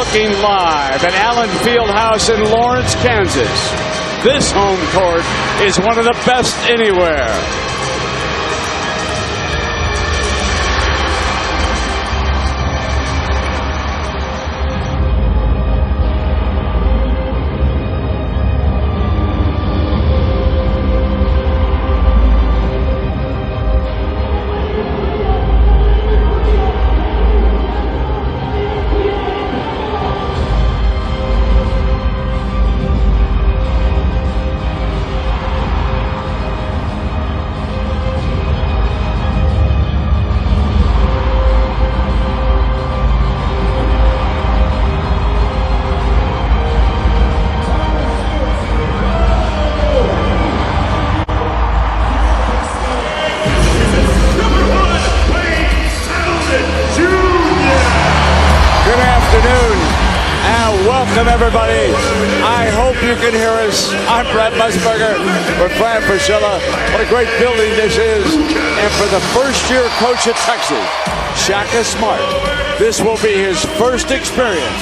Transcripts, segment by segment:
looking live at Allen Fieldhouse in Lawrence, Kansas. This home court is one of the best anywhere. Welcome, everybody. I hope you can hear us. I'm Brad Musburger. We're Fran Priscilla. What a great building this is. And for the first-year coach at Texas, Shaka Smart, this will be his first experience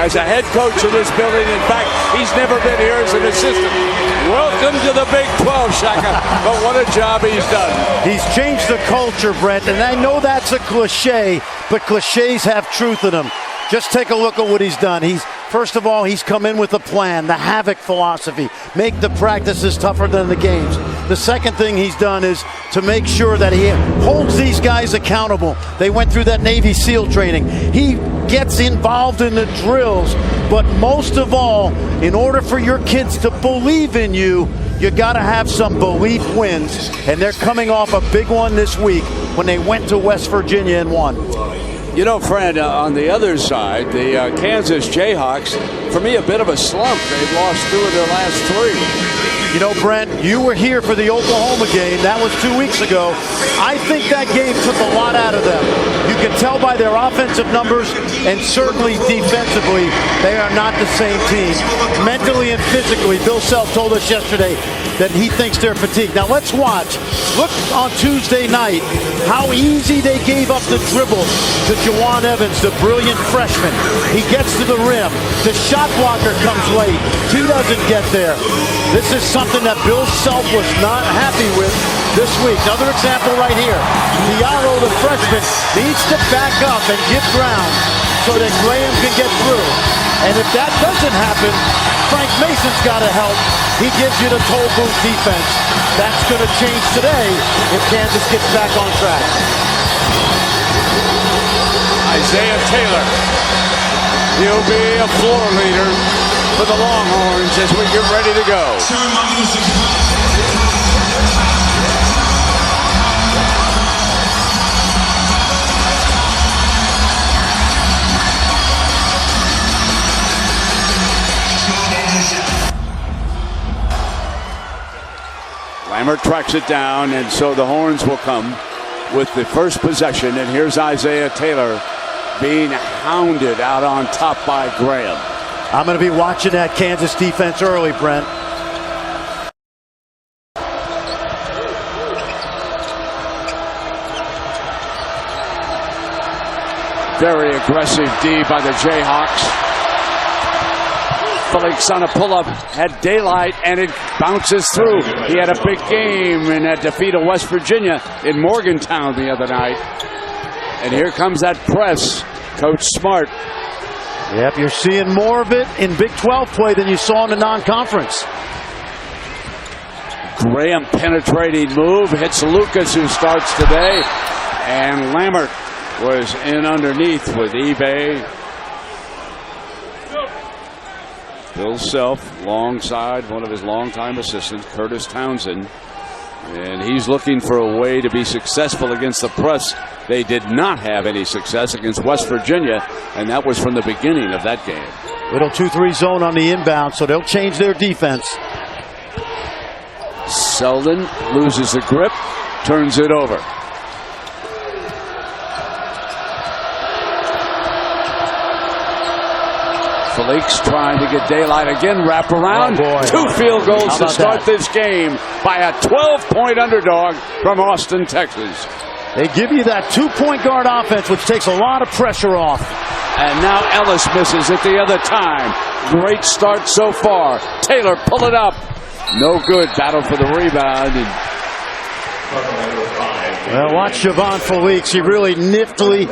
as a head coach in this building. In fact, he's never been here as an assistant. Welcome to the Big 12, Shaka. But what a job he's done. He's changed the culture, Brent, and I know that's a cliche, but cliches have truth in them. Just take a look at what he's done. First of all, he's come in with a plan, the Havoc philosophy. Make the practices tougher than the games. The second thing he's done is to make sure that he holds these guys accountable. They went through that Navy SEAL training. He gets involved in the drills. But most of all, in order for your kids to believe in you, you got to have some belief wins. And they're coming off a big one this week when they went to West Virginia and won. You know, Fred, on the other side, the Kansas Jayhawks, for me, a bit of a slump. They've lost 2 of their last 3. You know, Brent, you were here for the Oklahoma game. That was 2 weeks ago. I think that game took a lot out of them. You can tell by their offensive numbers and certainly defensively, they are not the same team. Mentally and physically, Bill Self told us yesterday that he thinks they're fatigued. Now let's watch. Look on Tuesday night how easy they gave up the dribble to Jawan Evans, the brilliant freshman. He gets to the rim. The shot blocker comes late. He doesn't get there. This is something that Bill Self was not happy with this week. Another example right here. Diallo, the freshman, needs to back up and give ground so that Graham can get through. And if that doesn't happen, Frank Mason's got to help. He gives you the toll booth defense. That's going to change today if Kansas gets back on track. Isaiah Taylor, he'll be a floor leader for the Longhorns as we get ready to go. Lammert tracks it down, and so the Horns will come with the first possession. And here's Isaiah Taylor being hounded out on top by Graham. I'm going to be watching that Kansas defense early, Brent. Very aggressive D by the Jayhawks. Felix on a pull-up, had daylight, and it bounces through. He had a big game in that defeat of West Virginia in Morgantown the other night. And here comes that press. Coach Smart. Yep, you're seeing more of it in Big 12 play than you saw in the non-conference. Graham penetrating move, hits Lucas, who starts today. And Lammert was in underneath with eBay. Bill Self alongside one of his longtime assistants, Curtis Townsend. And he's looking for a way to be successful against the press. They did not have any success against West Virginia, and that was from the beginning of that game. Little 2-3 zone on the inbound, so they'll change their defense. Selden loses the grip, turns it over. Felix trying to get daylight again, wrap around. Oh, 2 field goals to start this game by a 12-point underdog from Austin, Texas. They give you that 2-point guard offense, which takes a lot of pressure off. And now Ellis misses it the other time. Great start so far. Taylor pull it up. No good. Battle for the rebound. Well, watch Javon Felix. He really niftily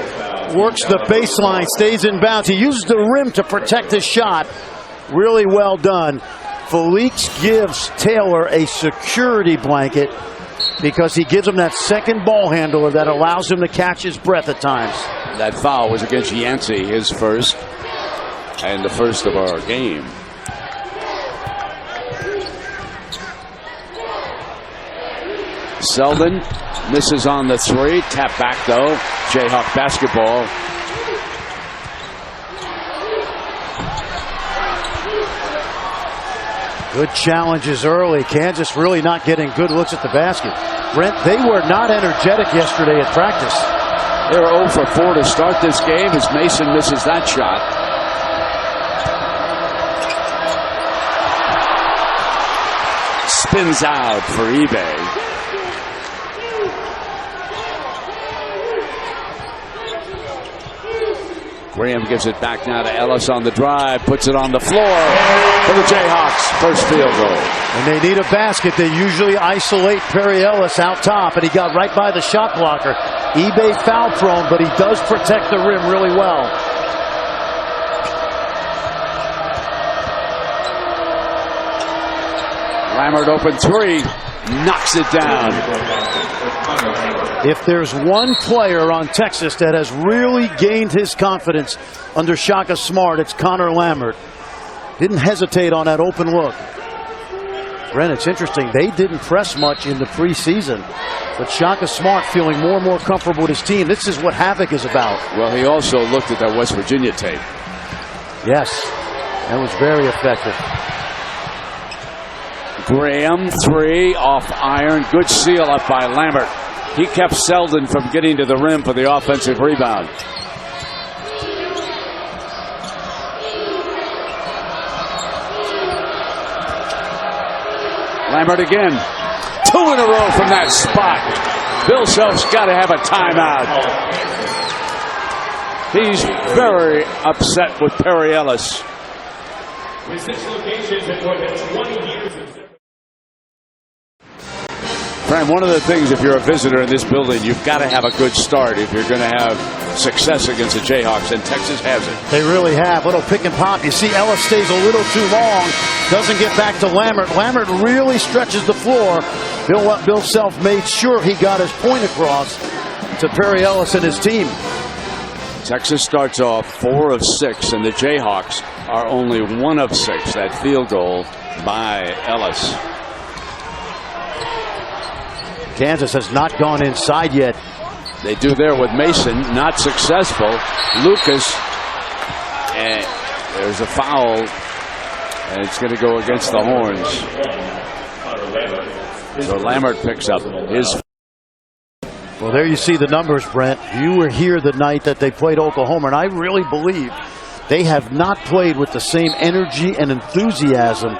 works the baseline, stays in bounds. He uses the rim to protect his shot. Really well done. Felix gives Taylor a security blanket because he gives him that second ball handler that allows him to catch his breath at times. That foul was against Yancey, his first, and the first of our game. Selden misses on the three. Tap back, though. Jayhawk basketball. Good challenges early. Kansas really not getting good looks at the basket. Brent, they were not energetic yesterday at practice. They're 0 for 4 to start this game as Mason misses that shot. Spins out for eBay. Graham gives it back now to Ellis on the drive, puts it on the floor for the Jayhawks. First field goal. When they need a basket, they usually isolate Perry Ellis out top, and he got right by the shot blocker. eBay foul prone, but he does protect the rim really well. Lammert open three, knocks it down. If there's one player on Texas that has really gained his confidence under Shaka Smart, it's Connor Lammert. Didn't hesitate on that open look. Brent, it's interesting. They didn't press much in the preseason, but Shaka Smart feeling more and more comfortable with his team. This is what Havoc is about. Well, he also looked at that West Virginia tape. Yes, that was very effective. Graham, three off iron. Good seal up by Lammert. He kept Selden from getting to the rim for the offensive rebound. Lammert again. 2 in a row from that spot. Bill Self's got to have a timeout. He's very upset with Perry Ellis. With 6 locations and more than 20 years of... Fran, one of the things, if you're a visitor in this building, you've got to have a good start if you're going to have success against the Jayhawks, and Texas has it. They really have. Little pick and pop. You see Ellis stays a little too long, doesn't get back to Lammert. Lammert really stretches the floor. Bill Self made sure he got his point across to Perry Ellis and his team. Texas starts off 4 of 6, and the Jayhawks are only 1 of 6. That field goal by Ellis. Kansas has not gone inside yet. They do there with Mason, not successful. Lucas, and there's a foul, and it's going to go against the Horns. So Lammert picks up his. Well, there you see the numbers, Brent. You were here the night that they played Oklahoma, and I really believe they have not played with the same energy and enthusiasm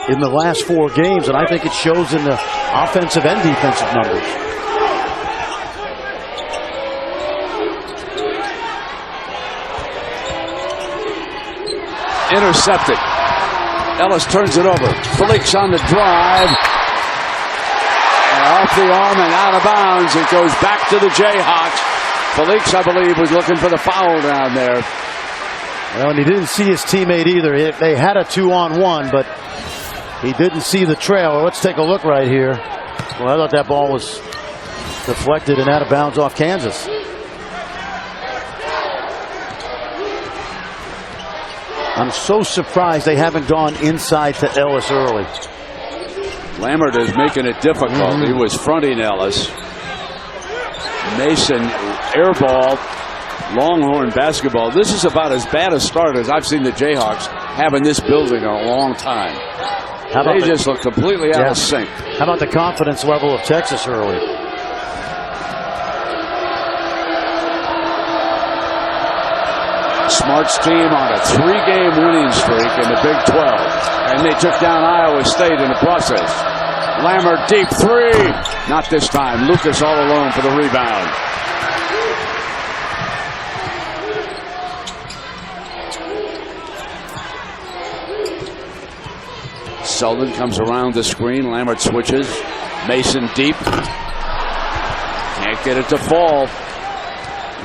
in the last 4 games, and I think it shows in the offensive and defensive numbers. Intercepted. Ellis turns it over. Felix on the drive. And off the arm and out of bounds. It goes back to the Jayhawks. Felix, I believe, was looking for the foul down there. Well, and he didn't see his teammate either. They had a 2-on-1, but he didn't see the trail. Let's take a look right here. Well, I thought that ball was deflected and out of bounds off Kansas. I'm so surprised they haven't gone inside to Ellis early. Lammert is making it difficult. He was fronting Ellis. Mason airball. Longhorn basketball. This is about as bad a start as I've seen the Jayhawks have in this building in a long time. They just look completely out of sync. How about the confidence level of Texas early? Smart's team on a 3-game winning streak in the Big 12. And they took down Iowa State in the process. Lammert deep 3. Not this time. Lucas all alone for the rebound. Selden comes around the screen. Lambert switches. Mason deep. Can't get it to fall.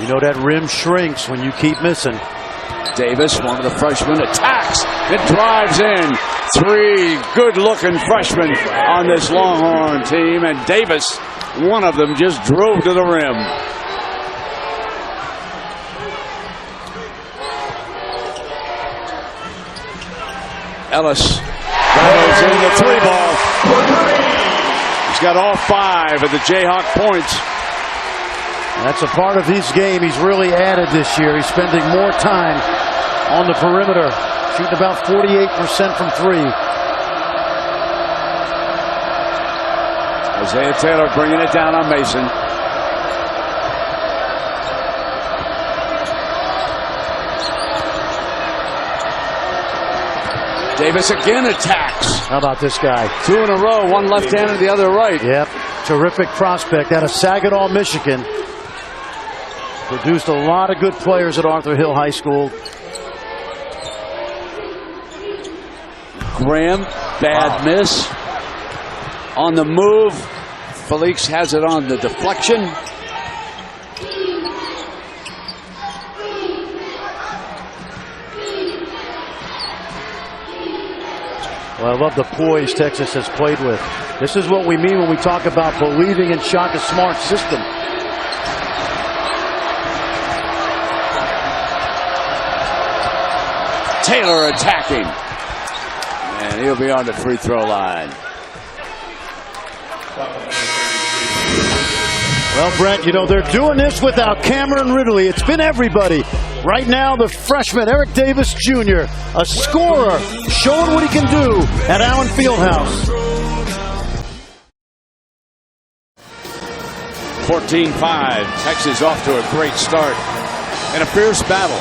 You know that rim shrinks when you keep missing. Davis, one of the freshmen, attacks. It drives in. 3 good-looking freshmen on this Longhorn team. And Davis, one of them, just drove to the rim. Ellis goes in the 3-ball. He's got all 5 of the Jayhawk points. That's a part of his game he's really added this year. He's spending more time on the perimeter, shooting about 48% from 3. Isaiah Taylor bringing it down on Mason. Davis again attacks. How about this guy? 2 in a row, one left-handed, the other right. Yep, terrific prospect out of Saginaw, Michigan. Produced a lot of good players at Arthur Hill High School. Graham, bad miss. On the move, Felix has it on the deflection. Well, I love the poise Texas has played with. This is what we mean when we talk about believing in Shaka Smart's system. Taylor attacking. And he'll be on the free throw line. Well, Brent, you know, they're doing this without Cameron Ridley. It's been everybody. Right now, the freshman, Eric Davis Jr., a scorer, showing what he can do at Allen Fieldhouse. 14-5. Texas off to a great start. In a fierce battle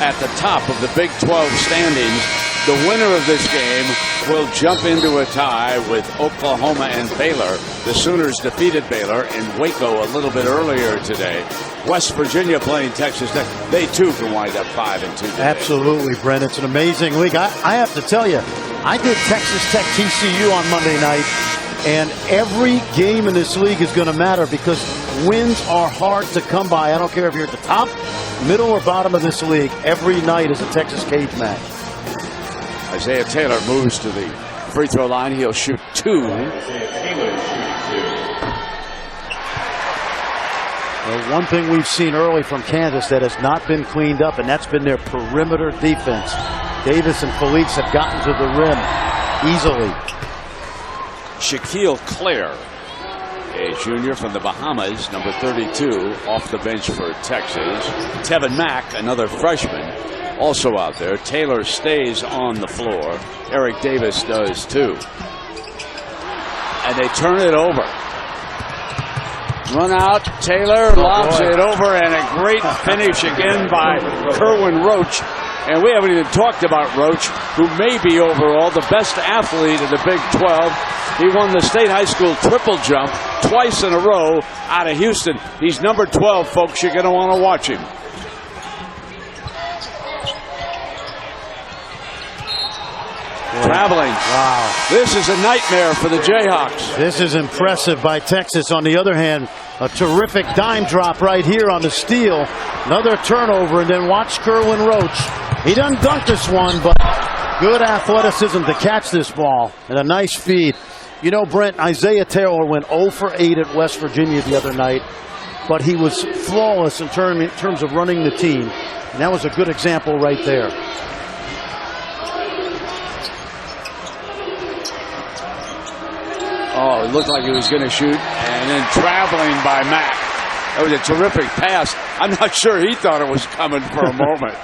at the top of the Big 12 standings. The winner of this game will jump into a tie with Oklahoma and Baylor. The Sooners defeated Baylor in Waco a little bit earlier today. West Virginia playing Texas Tech. They too can wind up 5-2. Absolutely, Brent. It's an amazing league. I have to tell you, I did Texas Tech TCU on Monday night, and every game in this league is going to matter because wins are hard to come by. I don't care if you're at the top, middle, or bottom of this league. Every night is a Texas cage match. Isaiah Taylor moves to the free throw line. He'll shoot 2. Well, one thing we've seen early from Kansas that has not been cleaned up, and that's been their perimeter defense. Davis and Felix have gotten to the rim easily. Shaquille Clare, a junior from the Bahamas, number 32, off the bench for Texas. Tevin Mack, another freshman, also out there. Taylor stays on the floor. Eric Davis does too. And they turn it over. Run out. Taylor lobs it over, and a great finish again by Kerwin Roach. And we haven't even talked about Roach, who may be overall the best athlete in the Big 12. He won the state high school triple jump twice in a row out of Houston. He's number 12, folks. You're going to want to watch him. Traveling. Wow. This is a nightmare for the Jayhawks. This is impressive by Texas. On the other hand, a terrific dime drop right here on the steal. Another turnover, and then watch Kerwin Roach. He doesn't dunk this one, but good athleticism to catch this ball. And a nice feed. You know, Brent, Isaiah Taylor went 0 for 8 at West Virginia the other night, but he was flawless in terms of running the team. And that was a good example right there. Oh, it looked like he was going to shoot, and then traveling by Mack. That was a terrific pass. I'm not sure he thought it was coming for a moment.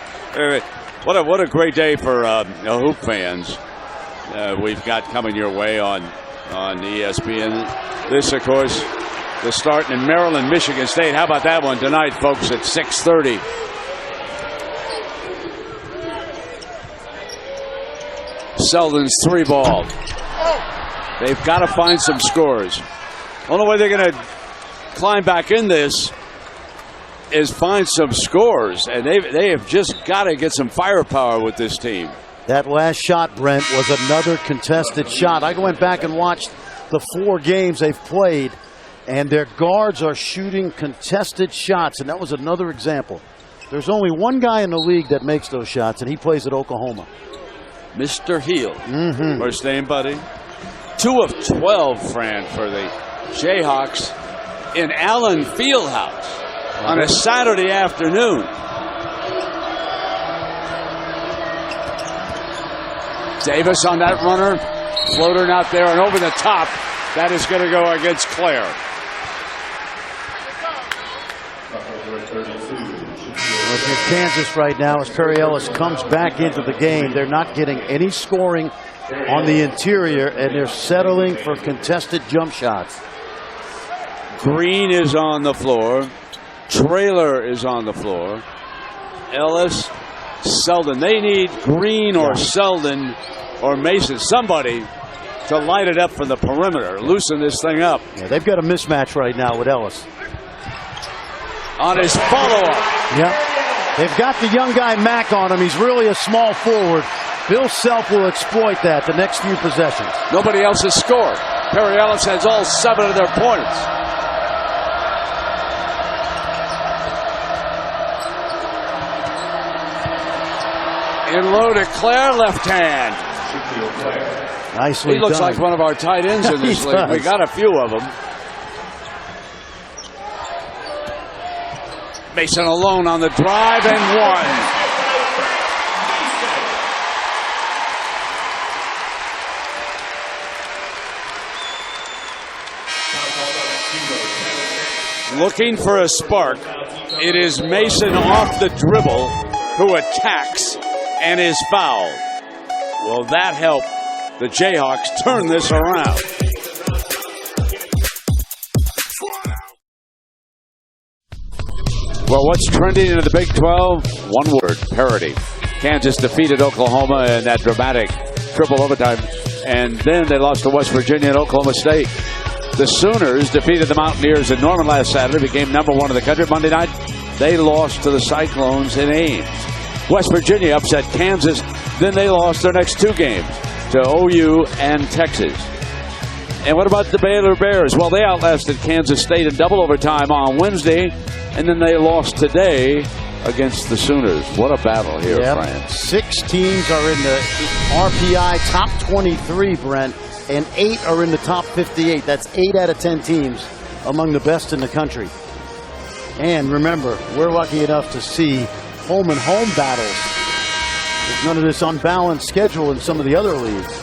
What a great day for hoop fans. We've got coming your way on ESPN. This, of course, the start in Maryland, Michigan State. How about that one tonight, folks, at 6:30. Selden's 3-ball. They've got to find some scores. Only way they're going to climb back in this is find some scores, and they have just got to get some firepower with this team. That last shot, Brent, was another contested shot. I went back and watched the 4 games they've played, and their guards are shooting contested shots, and that was another example. There's only one guy in the league that makes those shots, and he plays at Oklahoma. Mr. Heel. First name, buddy. 2 of 12, Fran, for the Jayhawks in Allen Fieldhouse on a Saturday afternoon. Davis on that runner. Floater not there and over the top. That is going to go against Claire. Well, if you're Kansas right now, as Perry Ellis comes back into the game, they're not getting any scoring on the interior, and they're settling for contested jump shots. Green is on the floor. Traylor is on the floor. Ellis, Selden. They need Green or Selden or Mason, somebody to light it up from the perimeter, loosen this thing up. Yeah, they've got a mismatch right now with Ellis. On his follow-up. Yep. They've got the young guy Mack on him. He's really a small forward. Bill Self will exploit that the next few possessions. Nobody else has scored. Perry Ellis has all 7 of their points. In low to Claire, left hand. Nicely He looks done. like one of our tight ends in this league. We got a few of them. Mason alone on the drive and one. Looking for a spark. It is Mason off the dribble who attacks and is fouled. Will that help the Jayhawks turn this around? Well, what's trending in the Big 12? One word, parity. Kansas defeated Oklahoma in that dramatic triple overtime, and then they lost to West Virginia and Oklahoma State. The Sooners defeated the Mountaineers in Norman last Saturday, became #1 in the country. Monday night, they lost to the Cyclones in Ames. West Virginia upset Kansas, then they lost their next 2 games to OU and Texas. And what about the Baylor Bears? Well, they outlasted Kansas State in double overtime on Wednesday, and then they lost today against the Sooners. What a battle here, Fran. 6 teams are in the RPI top 23, Brent, and 8 are in the top 58. That's 8 out of 10 teams among the best in the country. And remember, we're lucky enough to see home and home battles. There's none of this unbalanced schedule in some of the other leagues.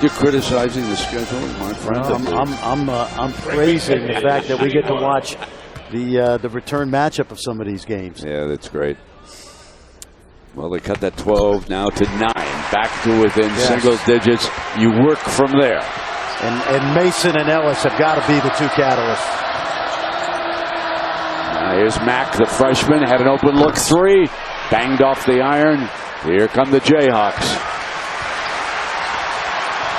You're criticizing the schedule, my friend. I'm praising the fact that we get to watch the return matchup of some of these games. Yeah, that's great. Well, they cut that 12 now to 9, back to within single digits. You work from there. And Mason and Ellis have got to be the 2 catalysts. Here's Mack, the freshman, had an open look 3, banged off the iron. Here come the Jayhawks.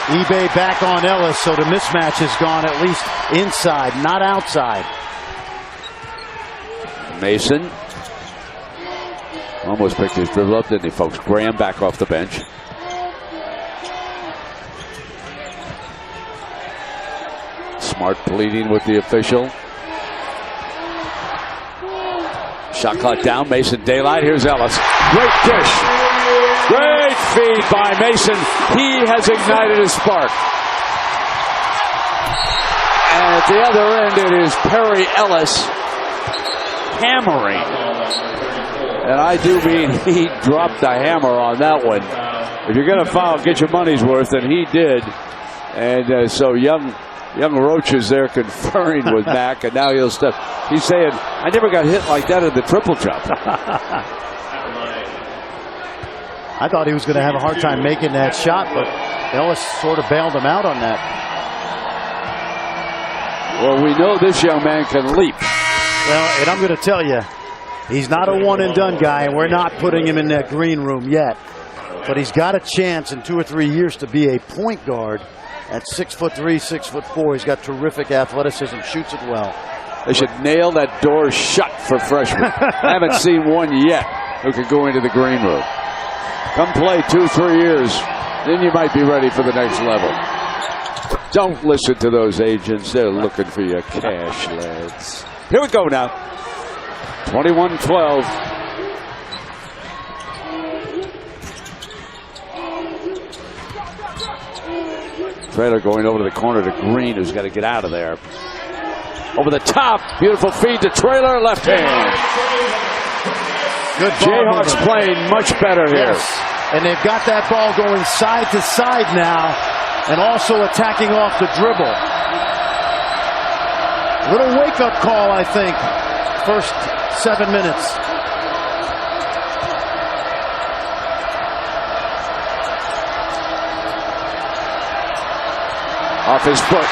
eBay back on Ellis, so the mismatch has gone at least inside, not outside. Mason almost picked his dribble up, didn't he, folks? Graham back off the bench. Smart pleading with the official. Shot clock down. Mason daylight. Here's Ellis. Great dish. Great feed by Mason. He has ignited a spark. And at the other end, it is Perry Ellis hammering. And I do mean he dropped the hammer on that one. If you're going to foul, get your money's worth, and he did. And so young Roach is there conferring with Mack, and now he'll step. He's saying, I never got hit like that in the triple jump. I thought he was going to have a hard time making that shot, but Ellis sort of bailed him out on that. Well, we know this young man can leap. Well, and I'm going to tell you, he's not a one-and-done guy, and we're not putting him in that green room yet. But he's got a chance in 2 or 3 years to be a point guard at 6'3", 6'4". He's got terrific athleticism, shoots it well. They should nail that door shut for freshmen. I haven't seen one yet who could go into the green room. Come play 2-3 years, then you might be ready for the next level. Don't listen to those agents. They're looking for your cash, lads. Here we go now. 21-12. Traylor going over to the corner to Green, who's got to get out of there. Over the top. Beautiful feed to Traylor, left hand. Good Jayhawks playing much better here. Yes. And they've got that ball going side to side now and also attacking off the dribble. A little wake-up call, I think, first 7 minutes. Off his foot.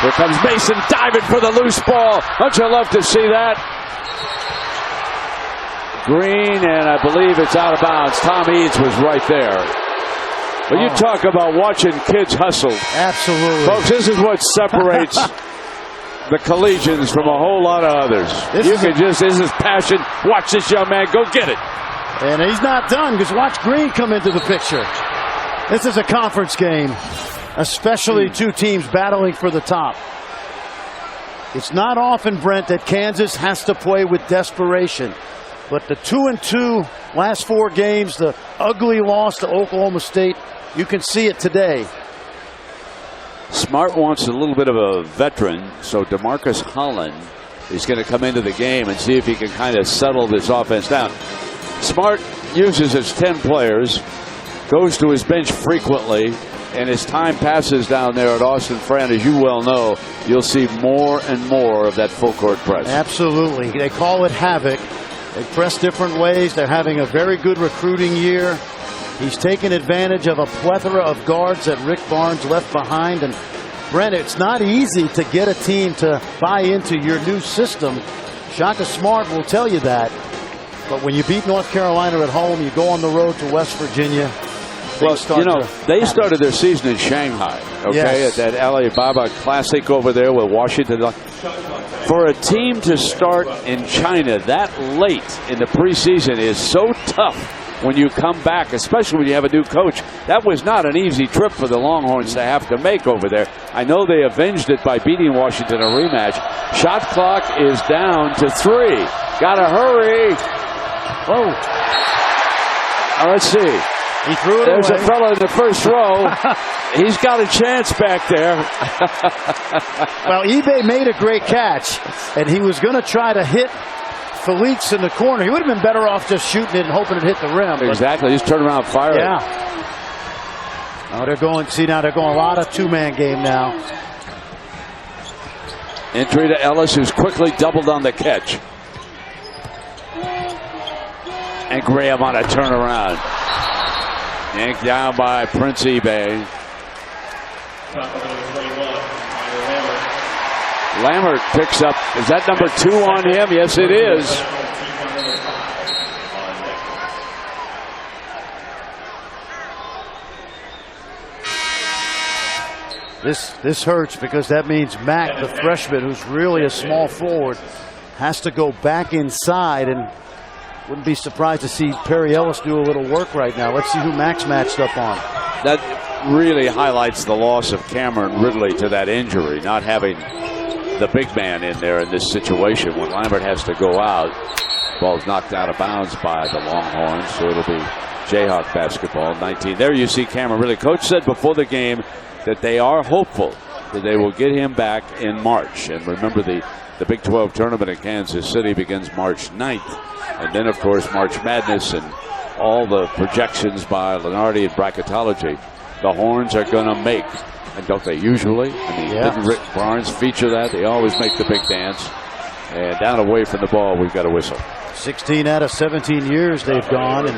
Here comes Mason diving for the loose ball. Don't you love to see that? Green, and I believe it's out of bounds. Tom Eads was right there. But you talk about watching kids hustle. Absolutely. Folks, this is what separates the collegians from a whole lot of others. This is passion. Watch this young man go get it. And he's not done, because watch Green come into the picture. This is a conference game, especially two teams battling for the top. It's not often, Brent, that Kansas has to play with desperation. But the 2-2 last 4 games, the ugly loss to Oklahoma State, you can see it today. Smart wants a little bit of a veteran, so DeMarcus Holland is going to come into the game and see if he can kind of settle this offense down. Smart uses his 10 players, goes to his bench frequently, and as time passes down there at Austin Fran, as you well know, you'll see more and more of that full court press. Absolutely. They call it havoc. They press different ways. They're having a very good recruiting year. He's taken advantage of a plethora of guards that Rick Barnes left behind. And Brent, it's not easy to get a team to buy into your new system. Shaka Smart will tell you that. But when you beat North Carolina at home, you go on the road to West Virginia. Well, you know, they started their season in Shanghai, okay, yes, at that Alibaba Classic over there with Washington. For a team to start in China that late in the preseason is so tough when you come back, especially when you have a new coach. That was not an easy trip for the Longhorns to have to make over there. I know they avenged it by beating Washington a rematch. Shot clock is down to 3. Gotta hurry. Oh. Let's see. He threw it There's away. a fellow in the first row. He's got a chance back there. Well, eBay made a great catch, and he was going to try to hit Felix in the corner. He would have been better off just shooting it and hoping it hit the rim. Exactly. He's turned around and fired. Yeah. Oh, they're going. See, now they're going a lot of two-man game now. Entry to Ellis, who's quickly doubled on the catch. And Graham on a turnaround. Yanked down by Prince eBay. Lammert picks up. Is that number 2 on him? Yes, it is. This hurts because that means Mack, the freshman, who's really a small forward, has to go back inside, and wouldn't be surprised to see Perry Ellis do a little work right now. Let's see who Mack's matched up on. That really highlights the loss of Cameron Ridley to that injury, not having the big man in there in this situation when Lambert has to go out. Ball's knocked out of bounds by the Longhorns, so it'll be Jayhawk basketball, 19. There you see Cameron Ridley. Coach said before the game that they are hopeful that they will get him back in March. And remember, the Big 12 tournament in Kansas City begins March 9th. And then, of course, March Madness and all the projections by Lenardi and bracketology. The Horns are going to make, and don't they usually? I mean, didn't Rick Barnes feature that? They always make the big dance. And down away from the ball, we've got a whistle. 16 out of 17 years they've gone, and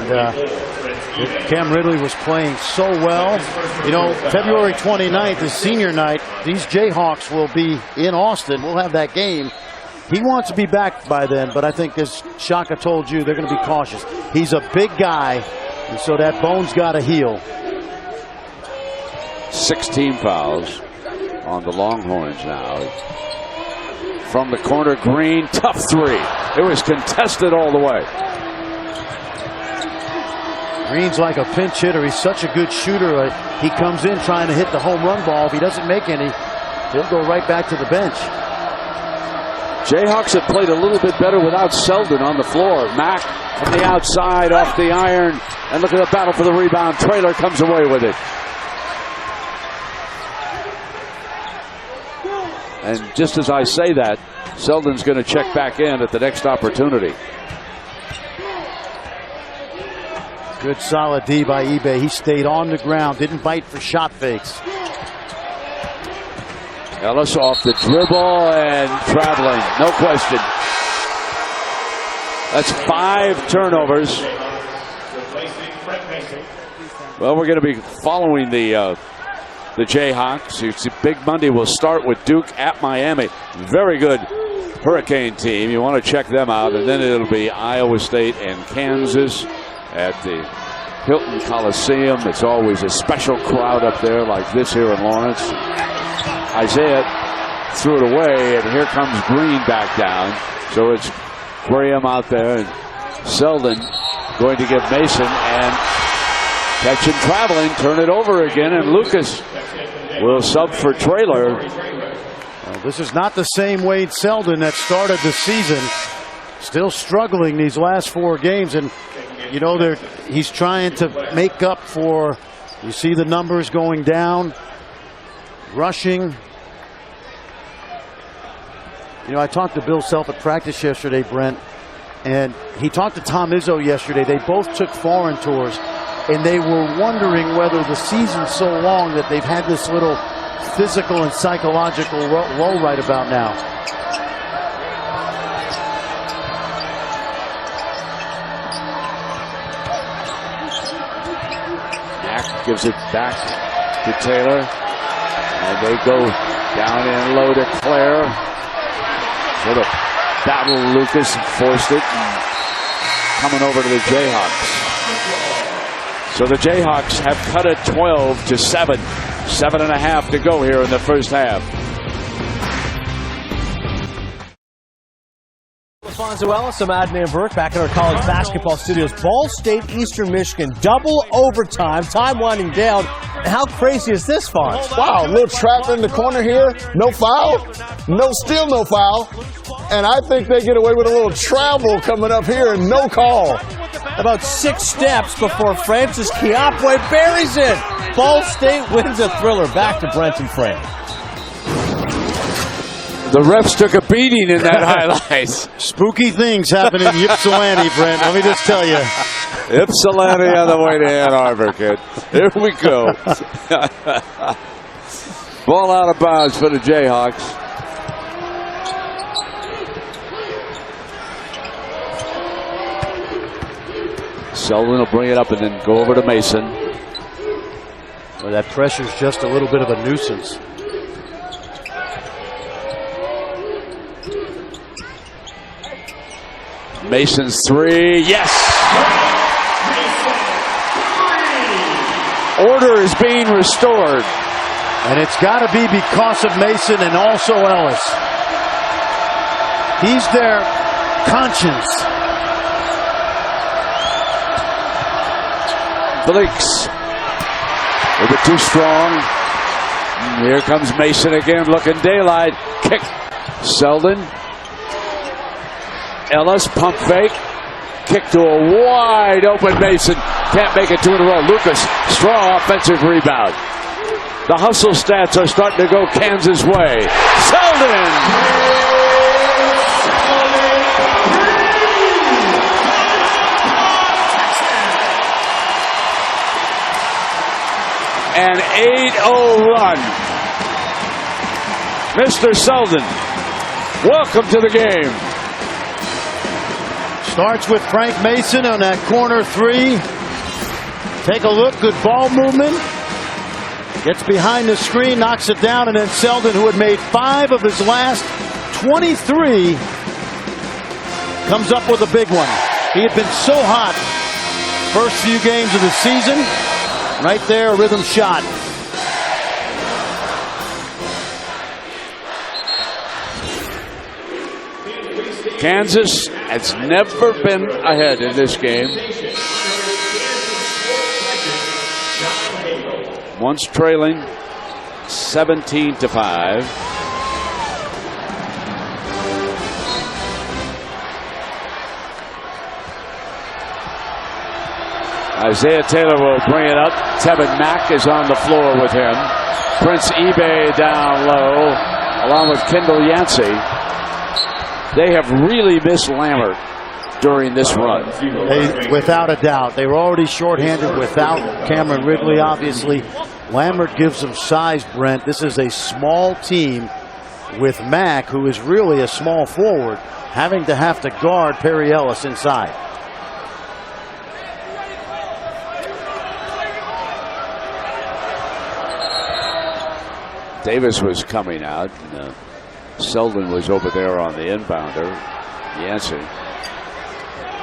Cam Ridley was playing so well. You know, February 29th is senior night. These Jayhawks will be in Austin. We'll have that game. He wants to be back by then, but I think, as Shaka told you, they're going to be cautious. He's a big guy, and so that bone's got to heal. 16 fouls on the Longhorns now. From the corner, Green, tough 3. It was contested all the way. Green's like a pinch hitter. He's such a good shooter. He comes in trying to hit the home run ball. If he doesn't make any, he'll go right back to the bench. Jayhawks have played a little bit better without Selden on the floor. Mack from the outside off the iron. And look at the battle for the rebound. Traylor comes away with it. And just as I say that, Selden's going to check back in at the next opportunity. Good solid D by eBay. He stayed on the ground, didn't bite for shot fakes. Ellis off the dribble and traveling, no question. That's 5 turnovers. Well, we're going to be following the Jayhawks. You see, Big Monday will start with Duke at Miami. Very good Hurricane team. You want to check them out. And then it'll be Iowa State and Kansas at the Hilton Coliseum. It's always a special crowd up there like this here in Lawrence. Isaiah threw it away, and here comes Green back down. So it's Graham out there, and Selden going to give Mason, and catch him traveling, turn it over again, and Lucas will sub for Traylor. Well, this is not the same Wade Selden that started the season. Still struggling these last 4 games, and you know he's trying to make up for. You see the numbers going down. Rushing. You know, I talked to Bill Self at practice yesterday, Brent, and he talked to Tom Izzo yesterday. They both took foreign tours, and they were wondering whether the season's so long that they've had this little physical and psychological lull right about now. Mack gives it back to Taylor. And they go down and low to Claire. Sort of battled Lucas and forced it. And coming over to the Jayhawks. So the Jayhawks have cut it 12 to 7. 7.5 to go here in the first half. Alfonso Ellis, I'm Adnan Burke, back in our college basketball studios. Ball State, Eastern Michigan, double overtime, time winding down. How crazy is this, Fonz? Wow, a little trap in the corner here, no foul, still no foul. And I think they get away with a little travel coming up here and no call. About 6 steps before Francis Chiapwe buries it. Ball State wins a thriller. Back to Brent and Fran. The refs took a beating in that highlight. Spooky things happen in Ypsilanti, Brent. Let me just tell you. Ypsilanti on the way to Ann Arbor, kid. Here we go. Ball out of bounds for the Jayhawks. Selden will bring it up and then go over to Mason. Well, that pressure's just a little bit of a nuisance. Mason's 3, yes! Order is being restored. And it's got to be because of Mason and also Ellis. He's their conscience. Felix, a bit too strong. And here comes Mason again, looking daylight. Kick. Selden. Ellis, pump fake. Kick to a wide open Mason. Can't make it 2 in a row. Lucas, strong offensive rebound. The hustle stats are starting to go Kansas way. Selden! An 8-0 run. Mr. Selden, welcome to the game. Starts with Frank Mason on that corner 3. Take a look, good ball movement. Gets behind the screen, knocks it down, and then Selden, who had made 5 of his last 23, comes up with a big one. He had been so hot first few games of the season. Right there, a rhythm shot. Kansas has never been ahead in this game. Once trailing 17-5. Isaiah Taylor will bring it up. Tevin Mack is on the floor with him. Prince eBay down low, along with Kendall Yancey. They have really missed Lambert during this run. Without a doubt. They were already shorthanded without Cameron Ridley, obviously. Lambert gives them size, Brent. This is a small team with Mack, who is really a small forward, having to guard Perry Ellis inside. Davis was coming out. And, Selden was over there on the inbounder. Yancey.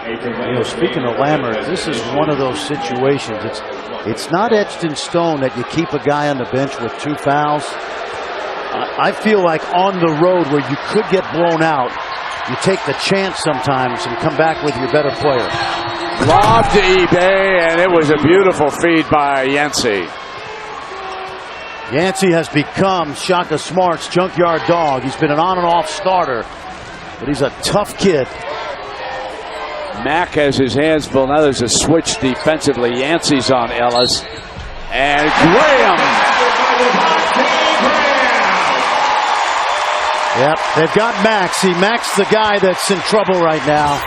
You know, speaking of Lambert, this is one of those situations. It's not etched in stone that you keep a guy on the bench with 2 fouls. I feel like on the road where you could get blown out, you take the chance sometimes and come back with your better player. Lob to eBay, and it was a beautiful feed by Yancey. Yancey has become Shaka Smart's junkyard dog. He's been an on and off starter, but he's a tough kid. Mack has his hands full. Now there's a switch defensively. Yancey's on Ellis. And Graham. Yep, they've got Max. See, Max the guy that's in trouble right now.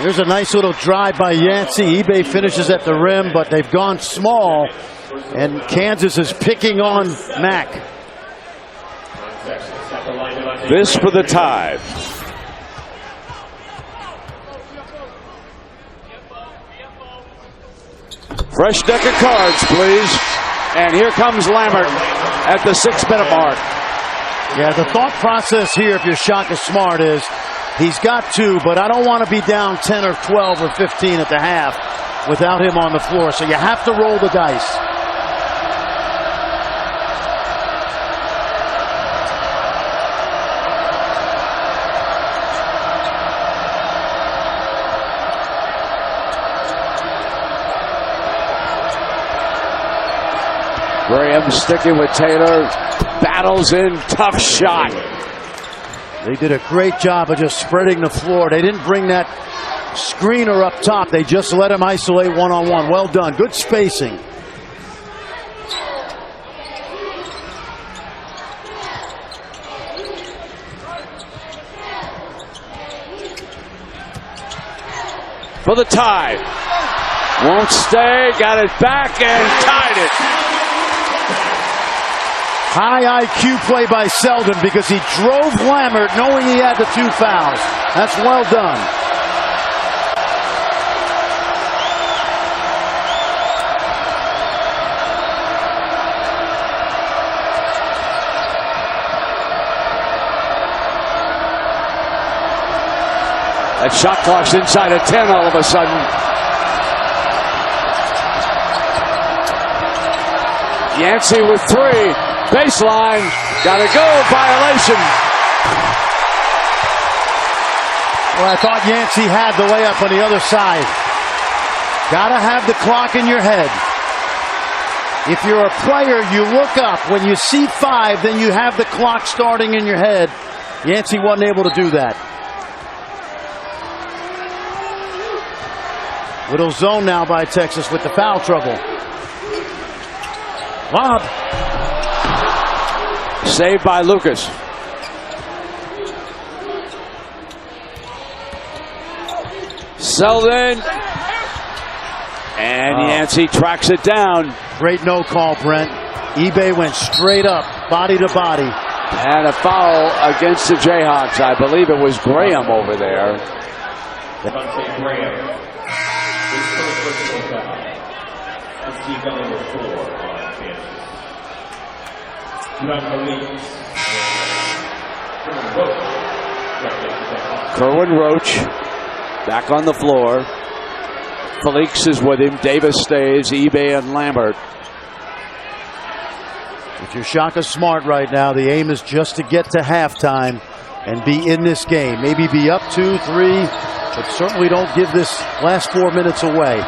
Here's a nice little drive by Yancey. eBay finishes at the rim, but they've gone small. And Kansas is picking on Mack. This for the tie. Fresh deck of cards, please. And here comes Lambert at the 6-minute mark. Yeah, the thought process here, if you're Shaka Smart, is he's got 2, but I don't want to be down 10 or 12 or 15 at the half without him on the floor. So you have to roll the dice. Graham sticking with Taylor. Battles in. Tough shot. They did a great job of just spreading the floor. They didn't bring that screener up top. They just let him isolate one-on-one. Well done. Good spacing. For the tie. Won't stay. Got it back and tied it. High IQ play by Selden because he drove Lambert knowing he had the 2 fouls. That's well done. That shot clock's inside of 10 all of a sudden. Yancey with 3. Baseline, gotta go, violation. Well, I thought Yancey had the layup on the other side. Gotta have the clock in your head. If you're a player, you look up. When you see 5, then you have the clock starting in your head. Yancey wasn't able to do that. Little zone now by Texas with the foul trouble. Lob. Saved by Lucas. Selden. And Yancey tracks it down. Great no call, Brent. eBay went straight up, body to body. And a foul against the Jayhawks. I believe it was Graham over there. Graham. His first personal foul. That's team foul number 4 on Kansas. Kerwin Roach back on the floor. Felix is with him. Davis stays. eBay and Lambert. If you're Shaka Smart right now, the aim is just to get to halftime and be in this game. Maybe be up 2, 3, but certainly don't give this last 4 minutes away.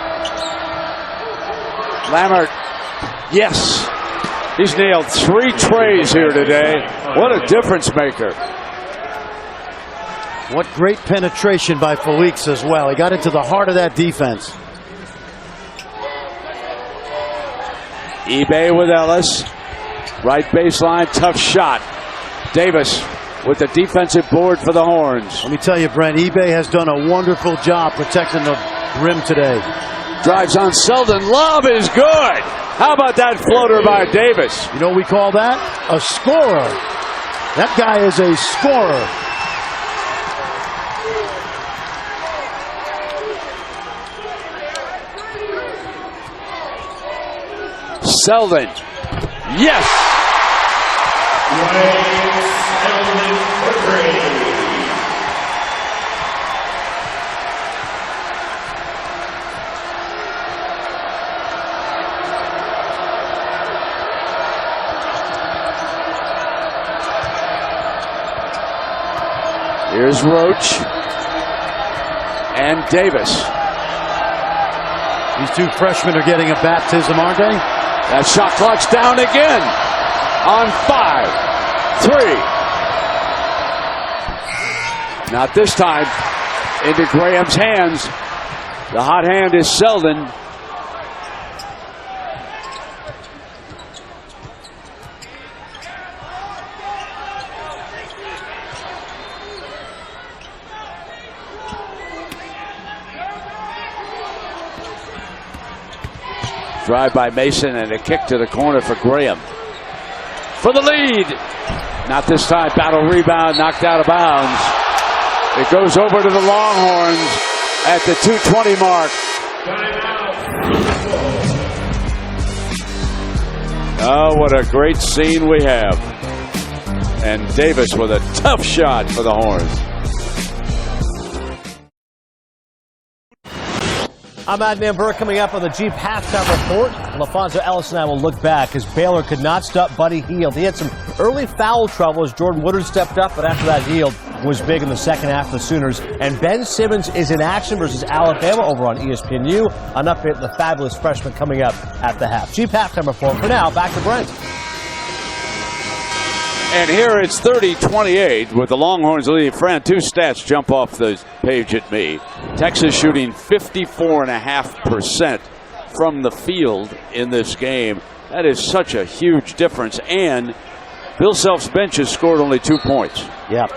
Lambert Yes. He's nailed 3 trays here today. What a difference maker. What great penetration by Felix as well. He got into the heart of that defense. eBay with Ellis. Right baseline, tough shot. Davis with the defensive board for the Horns. Let me tell you, Brent, eBay has done a wonderful job protecting the rim today. Drives on Selden. Love is good. How about that floater by Davis? You know what we call that? A scorer. That guy is a scorer. Selden. Yes. Here's Roach and Davis. These 2 freshmen are getting a baptism, aren't they? That shot clock's down again on 5, 3. Not this time. Into Graham's hands. The hot hand is Selden. Drive by Mason and a kick to the corner for Graham. For the lead. Not this time. Battle rebound, knocked out of bounds. It goes over to the Longhorns at the 2:20 mark. Oh, what a great scene we have. And Davis with a tough shot for the Horns. I'm Adnan Burke. Coming up on the Jeep halftime report. LaFonso Ellis and I will look back as Baylor could not stop Buddy Hield. He had some early foul trouble as Jordan Woodard stepped up, but after that, Hield was big in the second half of the Sooners. And Ben Simmons is in action versus Alabama over on ESPNU. An update on the fabulous freshman coming up at the half. Jeep halftime report. For now, back to Brent. And here it's 30-28 with the Longhorns leading. Fran, 2 stats jump off the page at me. Texas shooting 54.5% from the field in this game. That is such a huge difference. And Bill Self's bench has scored only 2 points. Yeah.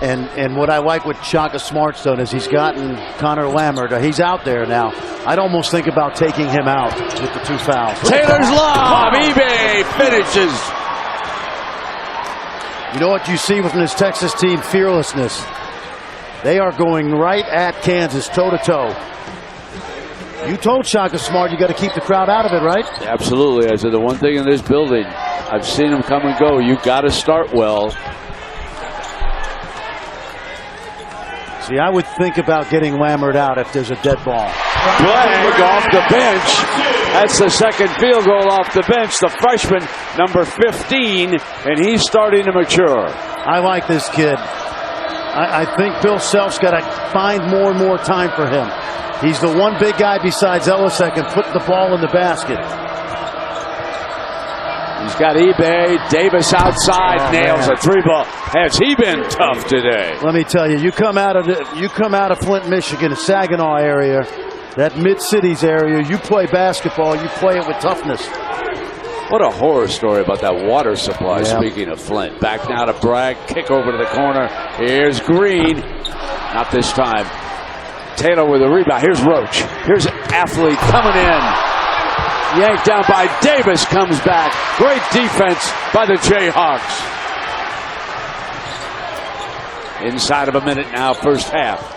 And what I like with Shaka Smart's done is he's gotten Connor Lammert. He's out there now. I'd almost think about taking him out with the 2 fouls. Taylor's lob. eBay finishes. You know what you see within this Texas team? Fearlessness. They are going right at Kansas, toe-to-toe. You told Shaka Smart you got to keep the crowd out of it, right? Absolutely. I said the one thing in this building, I've seen them come and go. You got to start well. See, I would think about getting Lammert out if there's a dead ball. Flag off the bench. That's the second field goal off the bench. The freshman, number 15, and he's starting to mature. I like this kid. I think Bill Self's got to find more and more time for him. He's the one big guy besides Ellis that can put the ball in the basket. He's got eBay. Davis outside, nails a 3-ball. Has he been tough today? Let me tell you, you come out of Flint, Michigan, Saginaw area, that Mid-Cities area, you play basketball, you play it with toughness. What a horror story about that water supply, speaking of Flint. Back now to Bragg, kick over to the corner. Here's Green. Not this time. Taylor with a rebound. Here's Roach. Here's Athlete coming in. Yanked down by Davis, comes back. Great defense by the Jayhawks. Inside of a minute now, first half.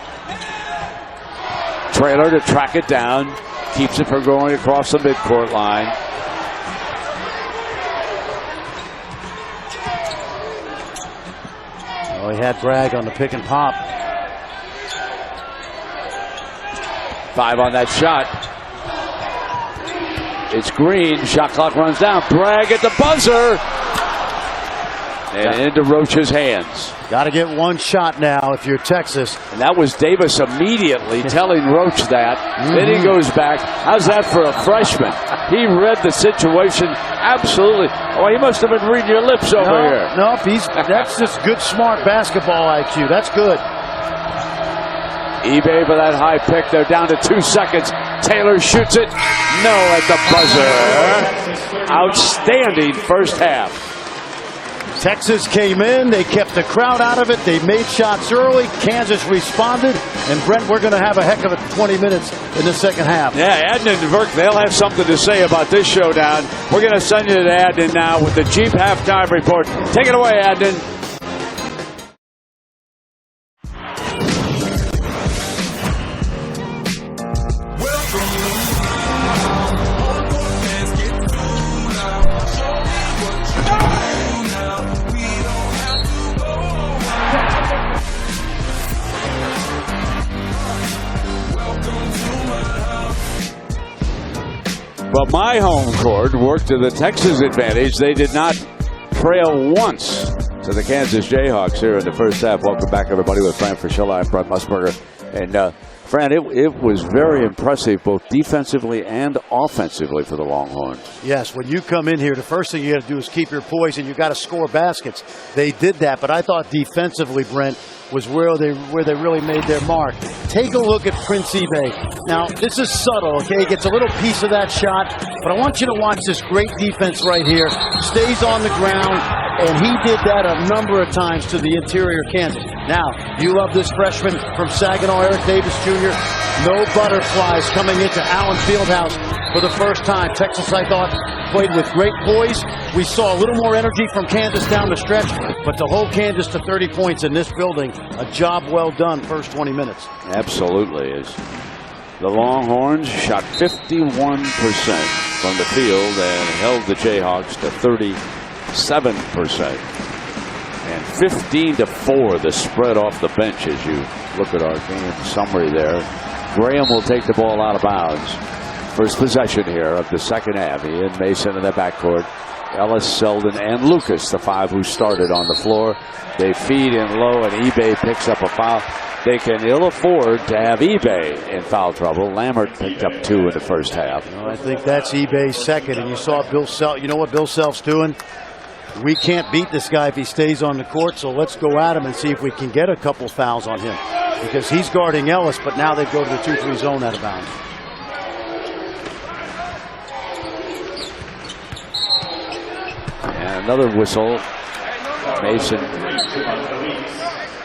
Trailer to track it down. Keeps it from going across the midcourt line. Oh, he had Bragg on the pick and pop. 5 on that shot. It's Green. Shot clock runs down. Bragg at the buzzer. And into Roach's hands. Got to get one shot now if you're Texas. And that was Davis immediately telling Roach that. Then he goes back. How's that for a freshman? He read the situation absolutely. Oh, he must have been reading your lips over here. No, that's just good, smart basketball IQ. That's good. eBay for that high pick. They're down to 2 seconds. Taylor shoots it. No at the buzzer. Outstanding first half. Texas came in. They kept the crowd out of it. They made shots early. Kansas responded. And, Brent, we're going to have a heck of a 20 minutes in the second half. Yeah, Adnan and Verk, they'll have something to say about this showdown. We're going to send you to Adnan now with the Jeep halftime report. Take it away, Adnan. But my home court worked to the Texas advantage. They did not trail once to the Kansas Jayhawks here in the first half. Welcome back, everybody, with Fran Fraschilla. I'm Brett Musburger. And, Fran, it was very impressive both defensively and offensively for the Longhorns. Yes, when you come in here, the first thing you got to do is keep your poise, and you got to score baskets. They did that, but I thought defensively, Brent, was where they really made their mark. Take a look at Prince eBay. Now, this is subtle, okay? He gets a little piece of that shot, but I want you to watch this great defense right here. Stays on the ground, and he did that a number of times to the interior Kansas. Now, you love this freshman from Saginaw, Eric Davis Jr. No butterflies coming into Allen Fieldhouse for the first time. Texas, I thought, played with great poise. We saw a little more energy from Kansas down the stretch, but to hold Kansas to 30 points in this building, a job well done first 20 minutes. Absolutely is. The Longhorns shot 51% from the field and held the Jayhawks to 37%. And 15-4 the spread off the bench as you look at our game summary there. Graham will take the ball out of bounds. First possession here of the second half. He and Mason in the backcourt. Ellis, Selden, and Lucas, the five who started on the floor. They feed in low, and eBay picks up a foul. They can ill afford to have eBay in foul trouble. Lambert picked up 2 in the first half. Well, I think that's eBay's second, and you saw Bill Self. You know what Bill Self's doing? We can't beat this guy if he stays on the court, so let's go at him and see if we can get a couple fouls on him. Because he's guarding Ellis, but now they go to the 2-3 zone out of bounds. And another whistle. Mason.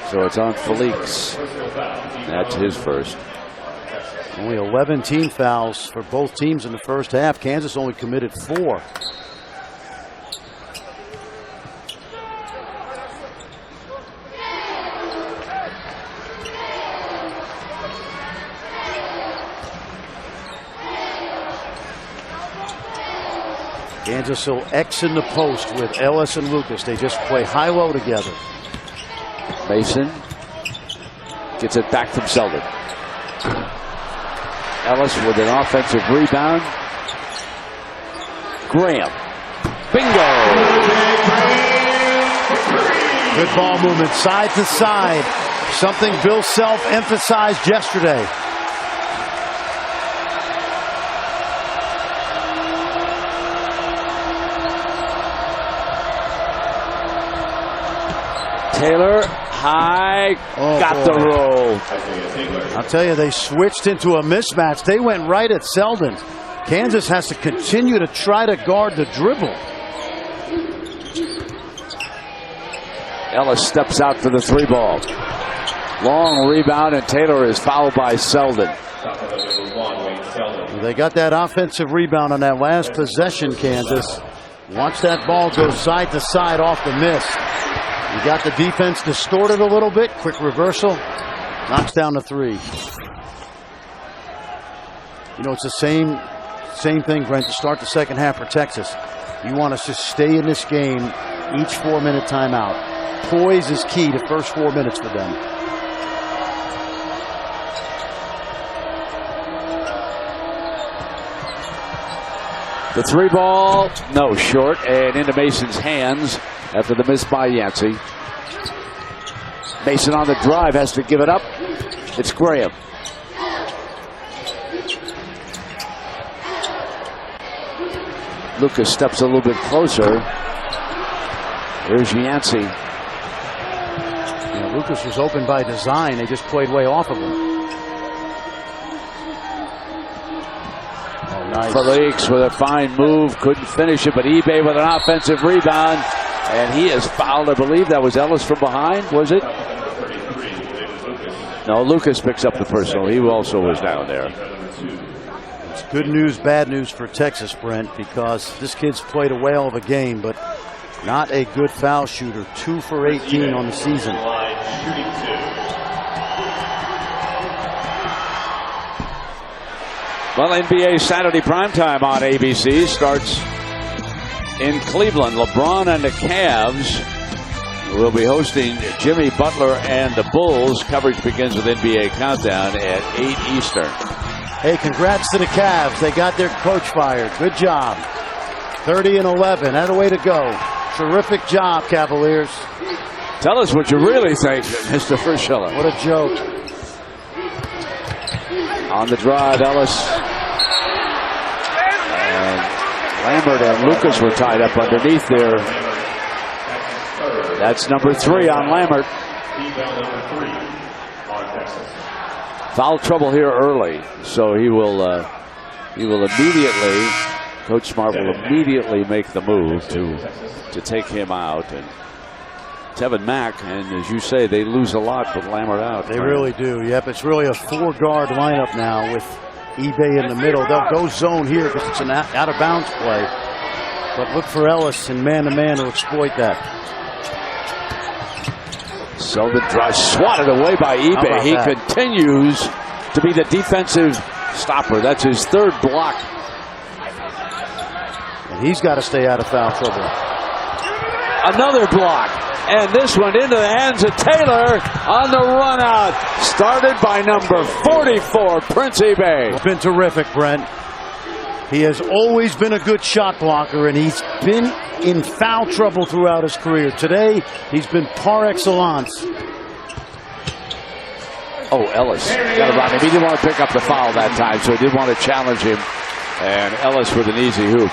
So it's on Felix. That's his first. Only 11 team fouls for both teams in the first half. Kansas only committed 4. Kansas will X in the post with Ellis and Lucas. They just play high-low together. Mason gets it back from Selden. Ellis with an offensive rebound. Graham. Bingo! Good ball movement side to side. Something Bill Self emphasized yesterday. Taylor, high, got the roll. I'll tell you, they switched into a mismatch. They went right at Selden. Kansas has to continue to try to guard the dribble. Ellis steps out for the 3 ball. Long rebound, and Taylor is fouled by Selden. They got that offensive rebound on that last possession, Kansas. Watch that ball go side to side off the miss. You got the defense distorted a little bit. Quick reversal. Knocks down the 3. You know, it's the same thing, Brent, to start the second half for Texas. You want us to stay in this game each 4-minute timeout. Poise is key to first 4 minutes for them. The 3 ball, no, short, and into Mason's hands. after the miss by Yancey. Mason on the drive, has to give it up. It's Graham. Lucas steps a little bit closer. Here's Yancey. Yeah, Lucas was open by design. They just played way off of him. Oh, nice. Felix with a fine move. Couldn't finish it, but eBay with an offensive rebound. And he is fouled. I believe that was Ellis from behind, was it? No, Lucas picks up the personal. He also was down there. It's good news, bad news for Texas, Brent, because this kid's played a whale of a game, but not a good foul shooter. 2 for 18 on the season. Well, NBA Saturday primetime on ABC starts in Cleveland. LeBron and the Cavs will be hosting Jimmy Butler and the Bulls. Coverage begins with NBA Countdown at 8 Eastern. Hey, congrats to the Cavs. They got their coach fired. Good job. 30-11. That a way to go. Terrific job, Cavaliers. Tell us what you really think, Mr. Frischella. What a joke. On the drive, Ellis. And Lambert and Lucas were tied up underneath there. That's number 3 on Lambert. Foul trouble here early, so he will immediately. Coach Smart will immediately make the move to take him out. And Tevin Mack, and as you say, they lose a lot with Lambert out. They really do. Yep, it's really a 4-guard lineup now with eBay in the middle. They'll go zone here because it's an out-of-bounds play. But look for Ellis and man-to-man to exploit that. Selden drives, swatted away by eBay. He continues to be the defensive stopper. That's his 3rd block. And he's got to stay out of foul trouble. Another block. And this one into the hands of Taylor on the run out. Started by number 44, Prince eBay. It's been terrific, Brent. He has always been a good shot blocker, and he's been in foul trouble throughout his career. Today, he's been par excellence. Oh, Ellis got around him. He didn't want to pick up the foul that time, so he did want to challenge him. And Ellis with an easy hoop.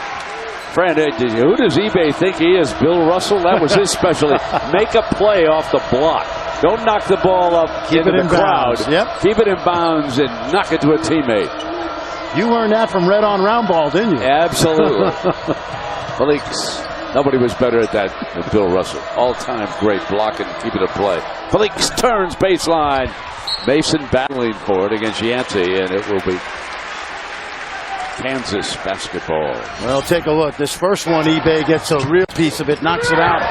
Friend, who does eBay think he is? Bill Russell? That was his specialty. Make a play off the block. Don't knock the ball up into the crowd. Yep. Keep it in bounds and knock it to a teammate. You learned that from Red on Roundball, didn't you? Absolutely. Felix, nobody was better at that than Bill Russell. All-time great blocking, keeping it play. Felix turns baseline. Mason battling for it against Yancey, and it will be Kansas basketball. Well, take a look. This first one, eBay gets a real piece of it, knocks it out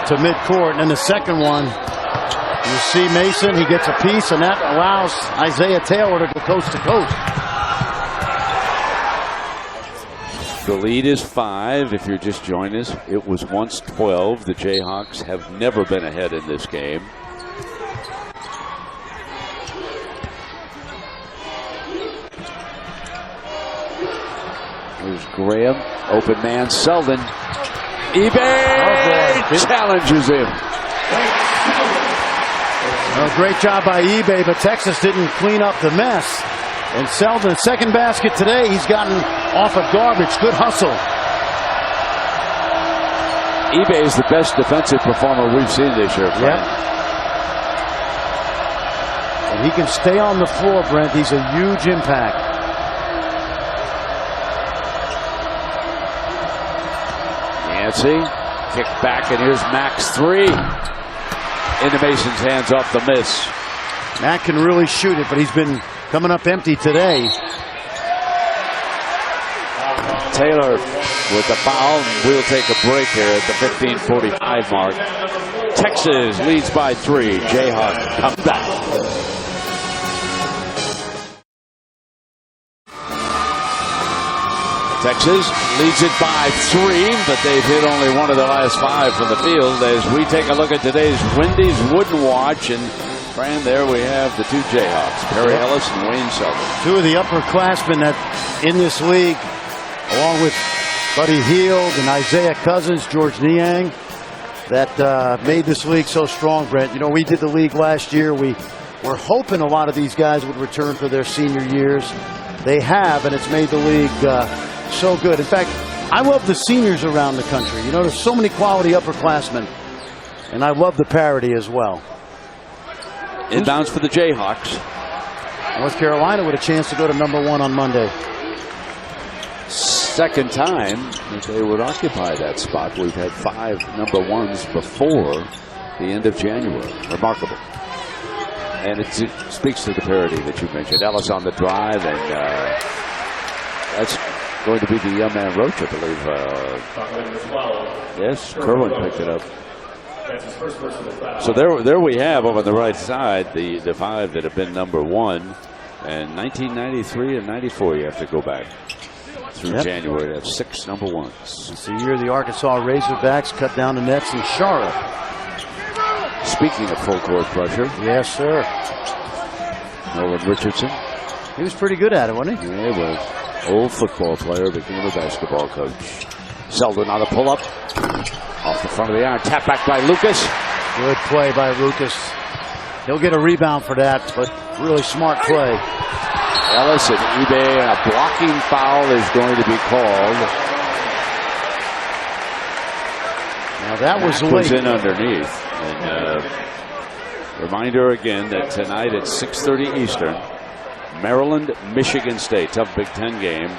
to midcourt. And then the second one, you see Mason, he gets a piece, and that allows Isaiah Taylor to go coast to coast. The lead is 5. If you're just joining us, it was once 12. The Jayhawks have never been ahead in this game. Here's Graham, open man, Selden. eBay challenges him. Well, great job by eBay, but Texas didn't clean up the mess. And Selden, second basket today, he's gotten off of garbage. Good hustle. eBay is the best defensive performer we've seen this year. Yep. And he can stay on the floor, Brent. He's a huge impact. Yancey, kick back, and here's Max 3. Into Mason's hands off the miss. Matt can really shoot it, but he's been coming up empty today. Taylor with the foul. We'll take a break here at the 15:45 mark. Texas leads by 3. Jayhawks come back. Texas leads it by 3, but they've hit only one of the last 5 from the field. As we take a look at today's Wendy's Wooden Watch, and Fran, there we have the 2 Jayhawks, Perry Ellis and Wayne Selden. 2 of the upperclassmen that in this league, along with Buddy Hield and Isaiah Cousins, George Niang. that made this league so strong, Brent. You know, we did the league last year. We were hoping a lot of these guys would return for their senior years. They have, and it's made the league so good. In fact, I love the seniors around the country. You know, there's so many quality upperclassmen, and I love the parity as well. Inbounds for the Jayhawks. North Carolina with a chance to go to #1 on Monday. Second time that they would occupy that spot. We've had 5 #1s before the end of January. Remarkable. And it speaks to the parity that you mentioned. Ellis on the drive, and that's going to be the young man Roach, I believe. Yes, Kerwin picked it up. So there we have over the right side the 5 that have been #1. And 1993 and 94, you have to go back through January. That's 6 #1s. It's the year the Arkansas Razorbacks cut down the nets in Charlotte. Speaking of full court pressure. Yes, sir. Nolan Richardson. He was pretty good at it, wasn't he? Yeah, he was. Old football player, became a basketball coach. Selden on the pull-up. Off the front of the iron. Tap back by Lucas. Good play by Lucas. He'll get a rebound for that, but really smart play. Ellis and eBay, and a blocking foul is going to be called. Now that was late. Was in underneath. And reminder again that tonight at 6:30 Eastern, Maryland, Michigan State, tough Big Ten game,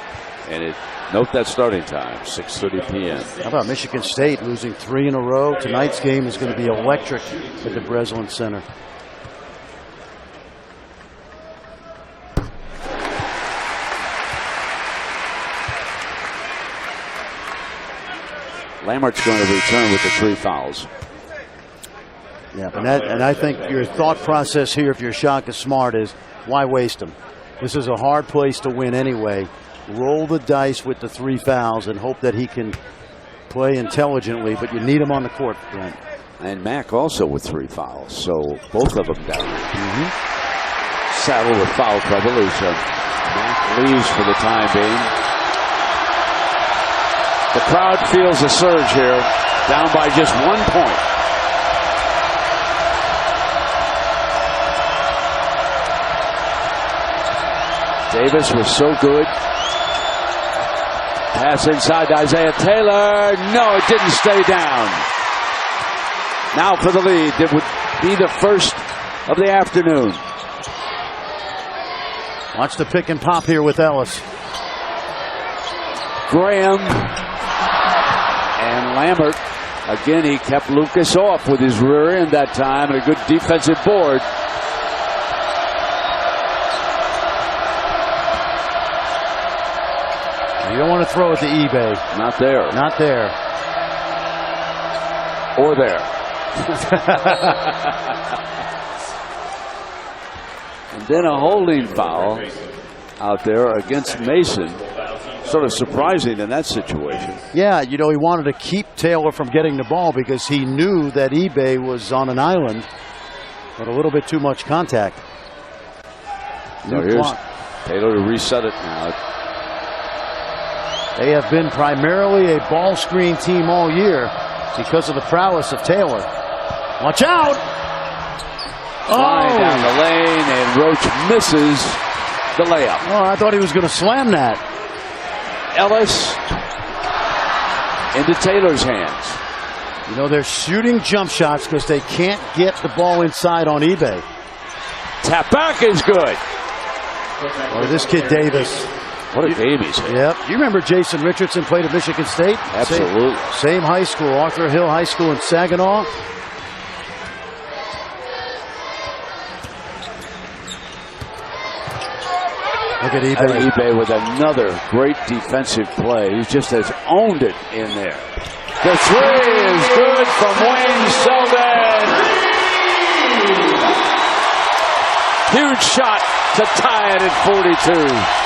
and note that starting time, 6:30 p.m. How about Michigan State losing 3 in a row? Tonight's game is going to be electric at the Breslin Center. Lambert's going to return with the 3 fouls. Yeah, and I think your thought process here, if you're Shaka Smart, is why waste them? This is a hard place to win anyway. Roll the dice with the 3 fouls and hope that he can play intelligently, but you need him on the court, Brent. And Mack also with 3 fouls, so both of them down. Saddle with foul trouble as Mack leaves for the time being. The crowd feels a surge here, down by just 1 point. Davis was so good. Pass inside to Isaiah Taylor. No, it didn't stay down. Now for the lead. It would be the first of the afternoon. Watch the pick and pop here with Ellis. Graham and Lambert. Again, he kept Lucas off with his rear end that time, and a good defensive board. You don't want to throw it to eBay. Not there. Not there. Or there. And then a holding foul out there against Mason. Sort of surprising in that situation. Yeah, you know, he wanted to keep Taylor from getting the ball because he knew that eBay was on an island, but a little bit too much contact. So here's Taylor to reset it now. They have been primarily a ball screen team all year because of the prowess of Taylor. Watch out! Flying down the lane, and Roach misses the layup. Oh, I thought he was going to slam that. Ellis into Taylor's hands. You know, they're shooting jump shots because they can't get the ball inside on eBay. Tap back is good. Oh, this kid Davis. What a game he's in. Yep. You remember Jason Richardson played at Michigan State? Absolutely. Same high school, Arthur Hill High School in Saginaw. Look at eBay. eBay with another great defensive play. He just has owned it in there. The 3 is good from Wayne Selden. Huge shot to tie it at 42.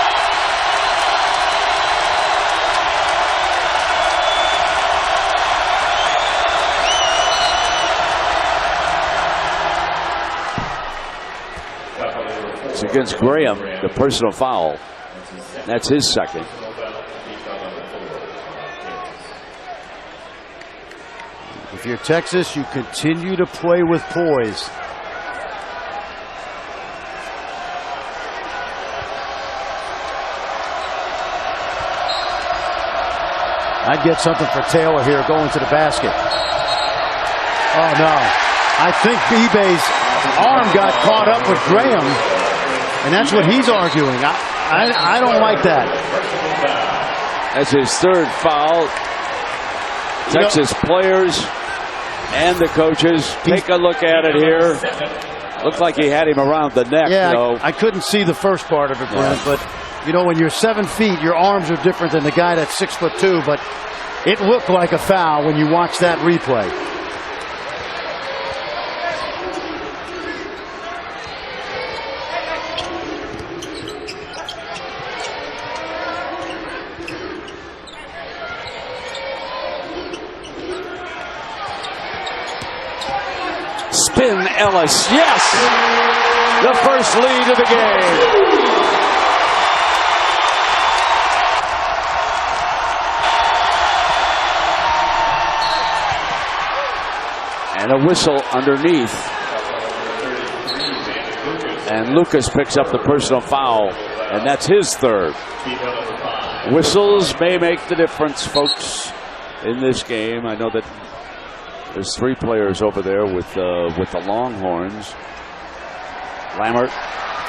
It's against Graham, the personal foul. That's his second. If you're Texas, you continue to play with poise. I'd get something for Taylor here going to the basket. Oh, no. I think Ebay's arm got caught up with Graham, and that's what he's arguing. I don't like that. That's his third foul. Texas players and the coaches take a look at it here. Looks like he had him around the neck. Yeah, I couldn't see the first part of it, Brent, but you know, when you're 7 feet, your arms are different than the guy that's 6'2", but it looked like a foul when you watch that replay. Spin Ellis, yes! The first lead of the game. And a whistle underneath. And Lucas picks up the personal foul, and that's his third. Whistles may make the difference, folks, in this game. I know that there's 3 players over there with the Longhorns. Lammert,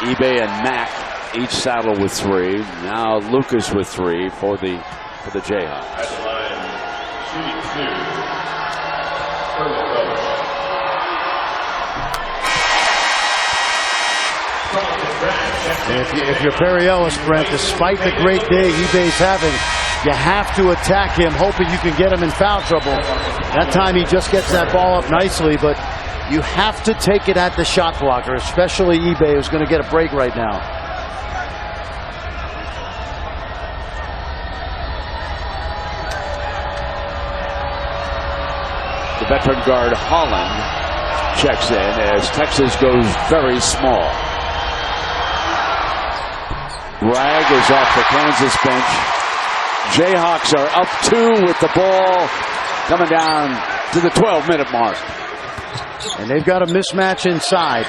Ebay, and Mack each saddle with 3. Now Lucas with 3 for the Jayhawks. If you're Perry Ellis, Brent, despite the great day Ebay's having, you have to attack him, hoping you can get him in foul trouble. That time he just gets that ball up nicely, but you have to take it at the shot blocker, especially Ebay, who's going to get a break right now. The veteran guard Holland checks in as Texas goes very small. Bragg is off the Kansas bench. Jayhawks are up 2 with the ball coming down to the 12-minute mark. And they've got a mismatch inside.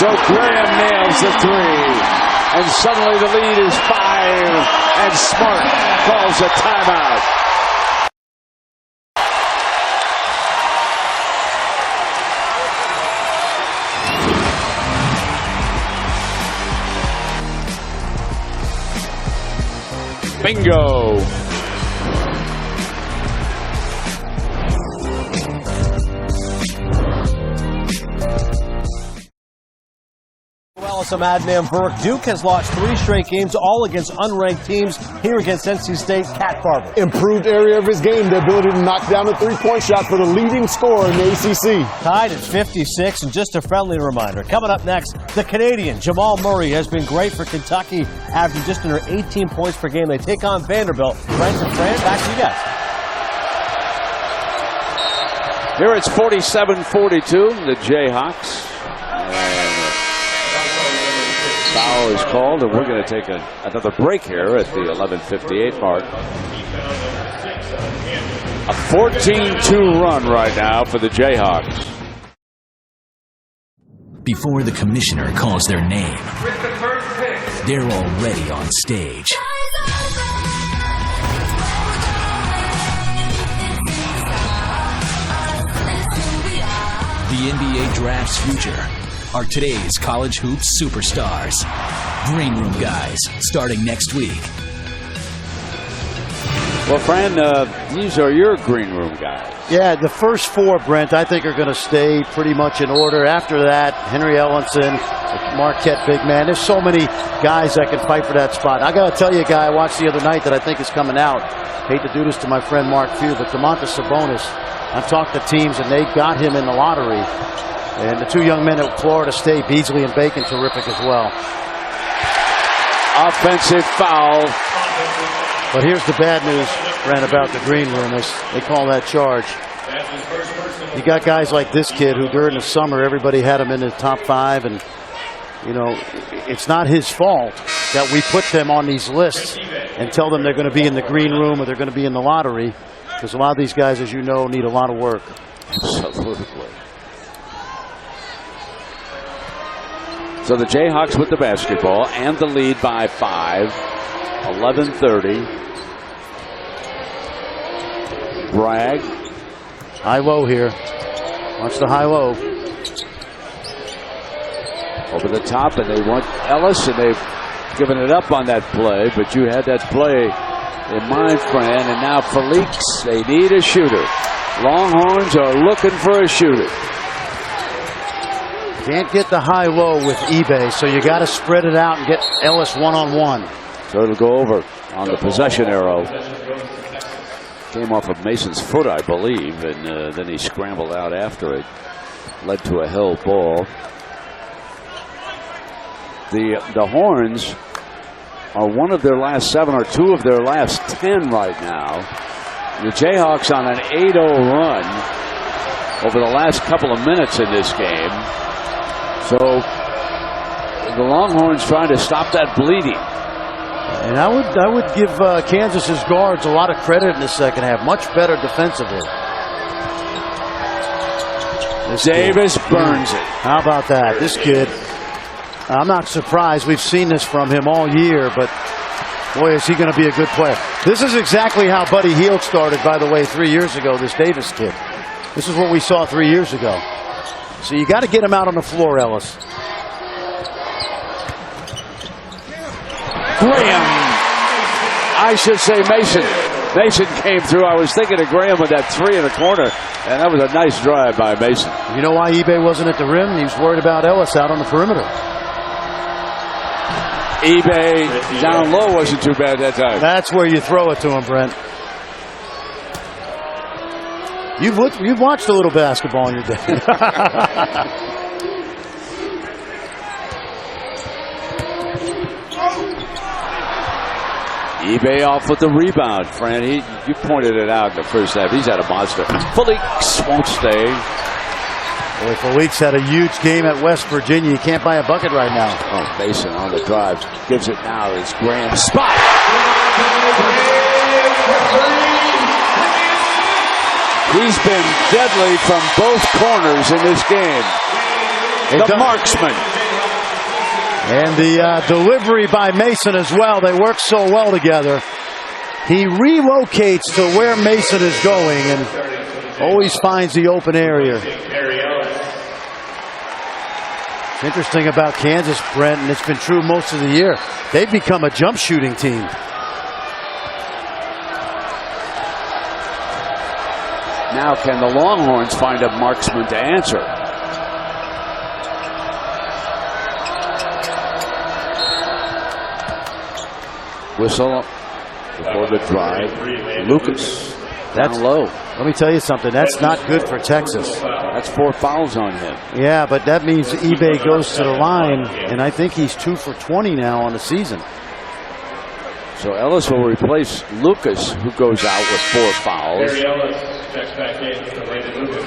So Graham nails the 3. And suddenly the lead is 5. And Smart calls a timeout. Bingo. Ellis, I'm Adnan Burke. Duke has lost 3 straight games, all against unranked teams. Here against NC State, Cat Barber. Improved area of his game, the ability to knock down the 3-point shot for the leading scorer in the ACC. Tied at 56, and just a friendly reminder. Coming up next, the Canadian Jamal Murray has been great for Kentucky, averaging just under 18 points per game. They take on Vanderbilt. Brent and Fran, back to you guys. Here it's 47-42, the Jayhawks. Foul is called, and we're going to take another break here at the 11:58 mark. A 14-2 run right now for the Jayhawks. Before the commissioner calls their name, they're already on stage. The NBA draft's future are today's college hoops superstars. Green Room Guys, starting next week. Well, Fran, these are your Green Room guys. Yeah, the first 4, Brent, I think are going to stay pretty much in order. After that, Henry Ellenson, Marquette big man. There's so many guys that can fight for that spot. I got to tell you a guy I watched the other night that I think is coming out. Hate to do this to my friend Mark Few, but Domantas Sabonis. I've talked to teams, and they got him in the lottery. And the 2 young men at Florida State, Beasley and Bacon, terrific as well. Offensive foul. But here's the bad news, Brent, about the green room. They call that charge. You got guys like this kid who during the summer everybody had him in the top 5, and you know it's not his fault. that we put them on these lists and tell them they're going to be in the green room or they're going to be in the lottery, because a lot of these guys, as you know, need a lot of work. Absolutely. So the Jayhawks with the basketball and the lead by 5. 11:30. Bragg. High-low here. Watch the high-low. Over the top, and they want Ellis, and they've given it up on that play, but you had that play in mind, Fran, and now Felix, they need a shooter. Longhorns are looking for a shooter. Can't get the high-low with eBay, so you got to spread it out and get Ellis one-on-one. So it'll go over on the possession arrow. Came off of Mason's foot, I believe, and then he scrambled out after it. Led to a held ball. The Horns are one of their last 7 or 2 of their last 10 right now. The Jayhawks on an 8-0 run over the last couple of minutes in this game. So the Longhorns trying to stop that bleeding. And I would give Kansas's guards a lot of credit in the second half. Much better defensively. Davis burns it. How about that? This kid, I'm not surprised. We've seen this from him all year, but boy, is he going to be a good player. This is exactly how Buddy Hield started, by the way, 3 years ago, this Davis kid. This is what we saw 3 years ago. So you got to get him out on the floor, Ellis. Graham. I should say Mason. Mason came through. I was thinking of Graham with that 3 in the corner, and that was a nice drive by Mason. You know why eBay wasn't at the rim? He was worried about Ellis out on the perimeter. eBay down low wasn't too bad that time. That's where you throw it to him, Brent. You've watched a little basketball in your day. eBay off with the rebound, Fran. You pointed it out in the first half. He's had a monster. Felix won't stay. Boy, Felix had a huge game at West Virginia. You can't buy a bucket right now. Oh, Mason on the drive. Gives it now. It's Graham. Spot! He's been deadly from both corners in this game. The marksman. And the delivery by Mason as well. They work so well together. He relocates to where Mason is going and always finds the open area. It's interesting about Kansas, Brent, and it's been true most of the year. They've become a jump shooting team. Now can the Longhorns find a marksman to answer? Whistle before the drive. Lucas down low. Let me tell you something. That's not good for Texas. That's 4 fouls on him. Yeah, but that means eBay goes to the line, and I think he's 2 for 20 now on the season. So Ellis will replace Lucas, who goes out with 4 fouls. Barry Ellis checks back in for Landon Lucas.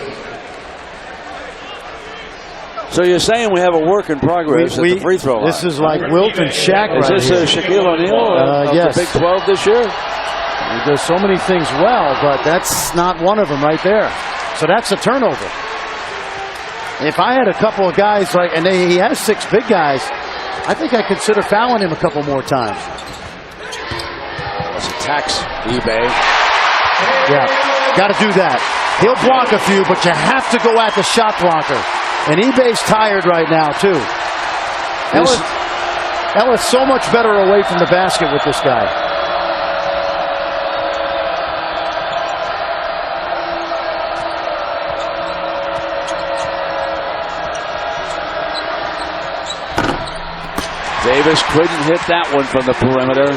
So you're saying we have a work in progress at the free throw line? This is like Wilt and Shaq right here. Is this Shaquille O'Neal of yes. the Big 12 this year? He does so many things well, but that's not one of them right there. So that's a turnover. If I had a couple of guys like, and he has 6 big guys, I think I consider fouling him a couple more times. Let's attacks eBay. Yeah, got to do that. He'll block a few, but you have to go at the shot blocker. And eBay's tired right now, too. Ellis so much better away from the basket with this guy. Davis couldn't hit that one from the perimeter.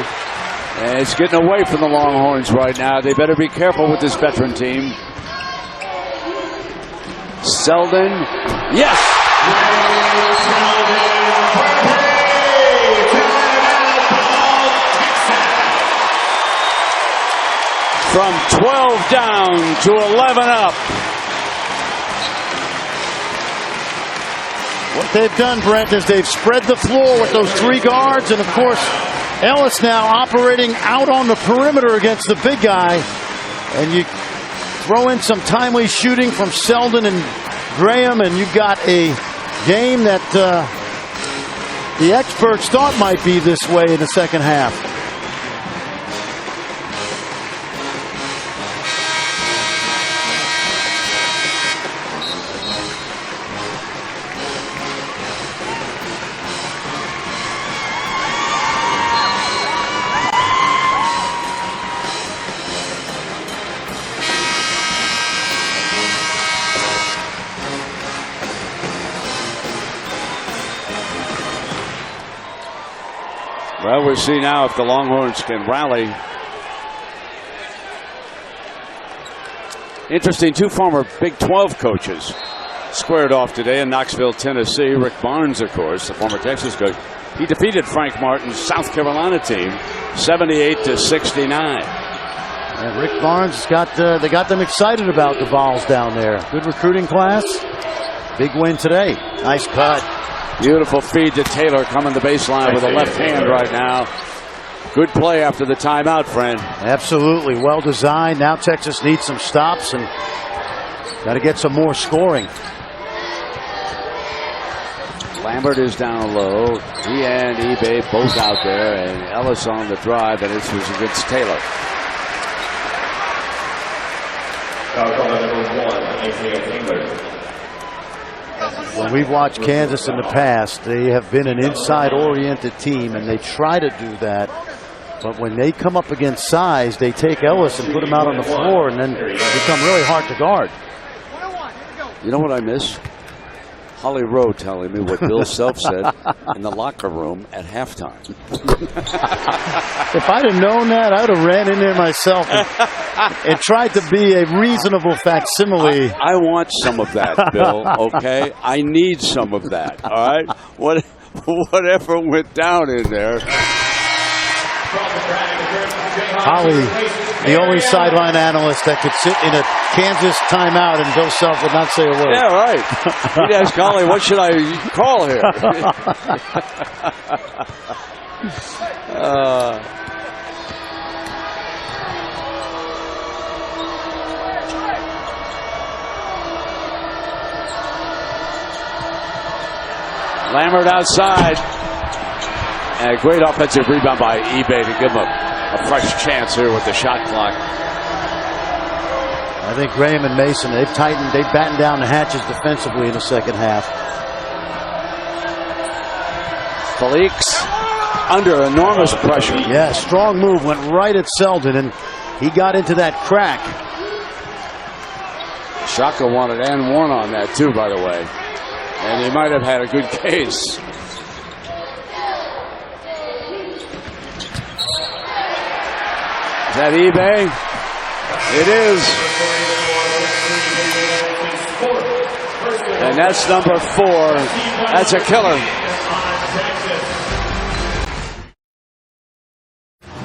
And it's getting away from the Longhorns right now. They better be careful with this veteran team. Selden. Yes! From 12 down to 11 up. What they've done, Brent, is they've spread the floor with those 3 guards, and of course, Ellis now operating out on the perimeter against the big guy. And you throw in some timely shooting from Selden and Graham, and you've got a game that the experts thought might be this way in the second half. Well, we'll see now if the Longhorns can rally. Interesting, 2 former Big 12 coaches squared off today in Knoxville, Tennessee. Rick Barnes, of course, the former Texas coach. He defeated Frank Martin's South Carolina team 78-69. And Rick Barnes they got them excited about the Vols down there. Good recruiting class. Big win today. Nice cut. Beautiful feed to Taylor, coming the baseline with a left hand right now. Good play after the timeout, friend. Absolutely. Well designed. Now Texas needs some stops and got to get some more scoring. Lambert is down low. He and eBay both out there, and Ellis on the drive, and this was against Taylor. Foul call number 1, Anthony Taylor. When we've watched Kansas in the past, they have been an inside-oriented team, and they try to do that. But when they come up against size, they take Ellis and put him out on the floor, and then become really hard to guard. You know what I miss? Holly Rowe telling me what Bill Self said in the locker room at halftime. If I'd have known that, I would have ran in there myself and tried to be a reasonable facsimile. I want some of that, Bill, okay? I need some of that, all right? Whatever went down in there. Holly, the only sideline analyst that could sit in a Kansas timeout and Bill Self would not say a word. Yeah, right. He'd ask Holly, what should I call here? Lambert outside. And a great offensive rebound by eBay to give him a fresh chance here with the shot clock. I think Graham and Mason, they've battened down the hatches defensively in the second half. Felix under enormous pressure. Yeah, strong move, went right at Selden, and he got into that crack. Shaka wanted and one on that too, by the way. And he might have had a good case. Is that eBay? It is. And that's number 4. That's a killer.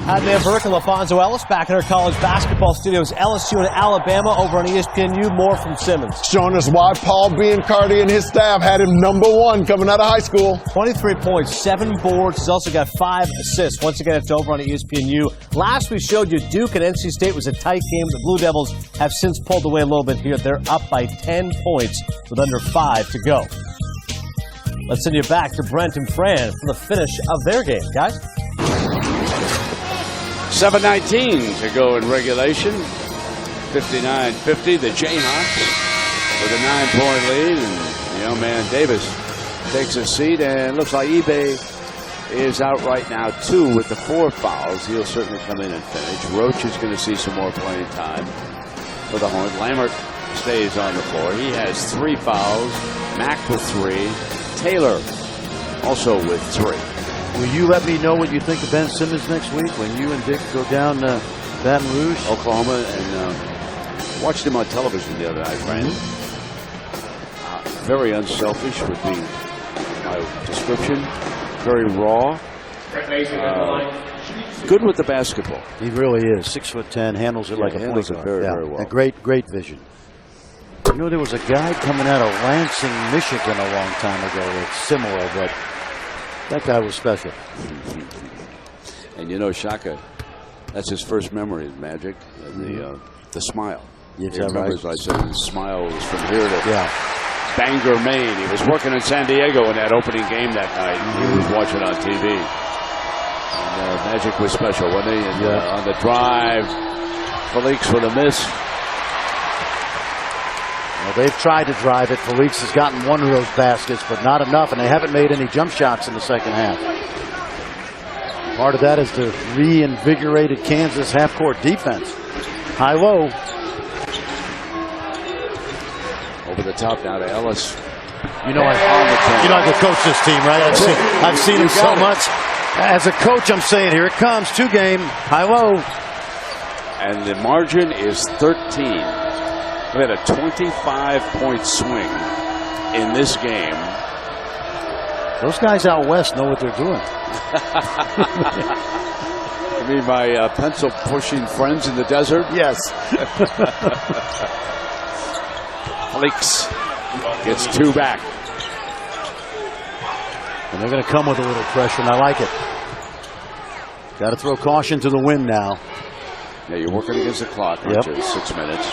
Adnan Burke and LaFonso Ellis back in our college basketball studios. LSU and Alabama over on ESPNU. More from Simmons. Showing us why Paul Biancardi and his staff had him number 1 coming out of high school. 23 points, 7 boards. He's also got 5 assists. Once again, it's over on ESPNU. Last we showed you Duke and NC State was a tight game. The Blue Devils have since pulled away a little bit here. They're up by 10 points with under 5 to go. Let's send you back to Brent and Fran for the finish of their game, guys. 7:19 to go in regulation. 59-50, the Jayhawks with a 9-point lead. And young man Davis takes a seat, and looks like eBay is out right now, too, with the 4 fouls. He'll certainly come in and finish. Roach is going to see some more playing time for the Horns. Lambert stays on the floor. He has 3 fouls. Mack with 3. Taylor also with 3. Will you let me know what you think of Ben Simmons next week when you and Dick go down to Baton Rouge? Oklahoma, and watched him on television the other night, Brandon. Very unselfish would be my description. Very raw. Good with the basketball. He really is. 6'10", handles it like a point guard. Very well. A great vision. You know, there was a guy coming out of Lansing, Michigan a long time ago that's similar, but that guy was special. And you know, Shaka, that's his first memory of Magic, the smile. Yes, He remembers, I said, his smile was from here to Bangor, Maine. He was working in San Diego in that opening game that night. He was watching on TV. And Magic was special, wasn't he? And, on the drive, Felix with a miss. Well, they've tried to drive it. Felix has gotten one of those baskets, but not enough, and they haven't made any jump shots in the second half. Part of that is the reinvigorated Kansas half-court defense. High-low. Over the top now to Ellis. You know I could coach this team, right? I've seen him so much. As a coach, I'm saying, here it comes. 2-game, high-low. And the margin is 13. We had a 25-point swing in this game. Those guys out west know what they're doing. You mean my pencil-pushing friends in the desert? Yes. Felix gets 2 back. And they're going to come with a little pressure, and I like it. Got to throw caution to the wind now. Yeah, you're working against the clock, aren't you? 6 minutes.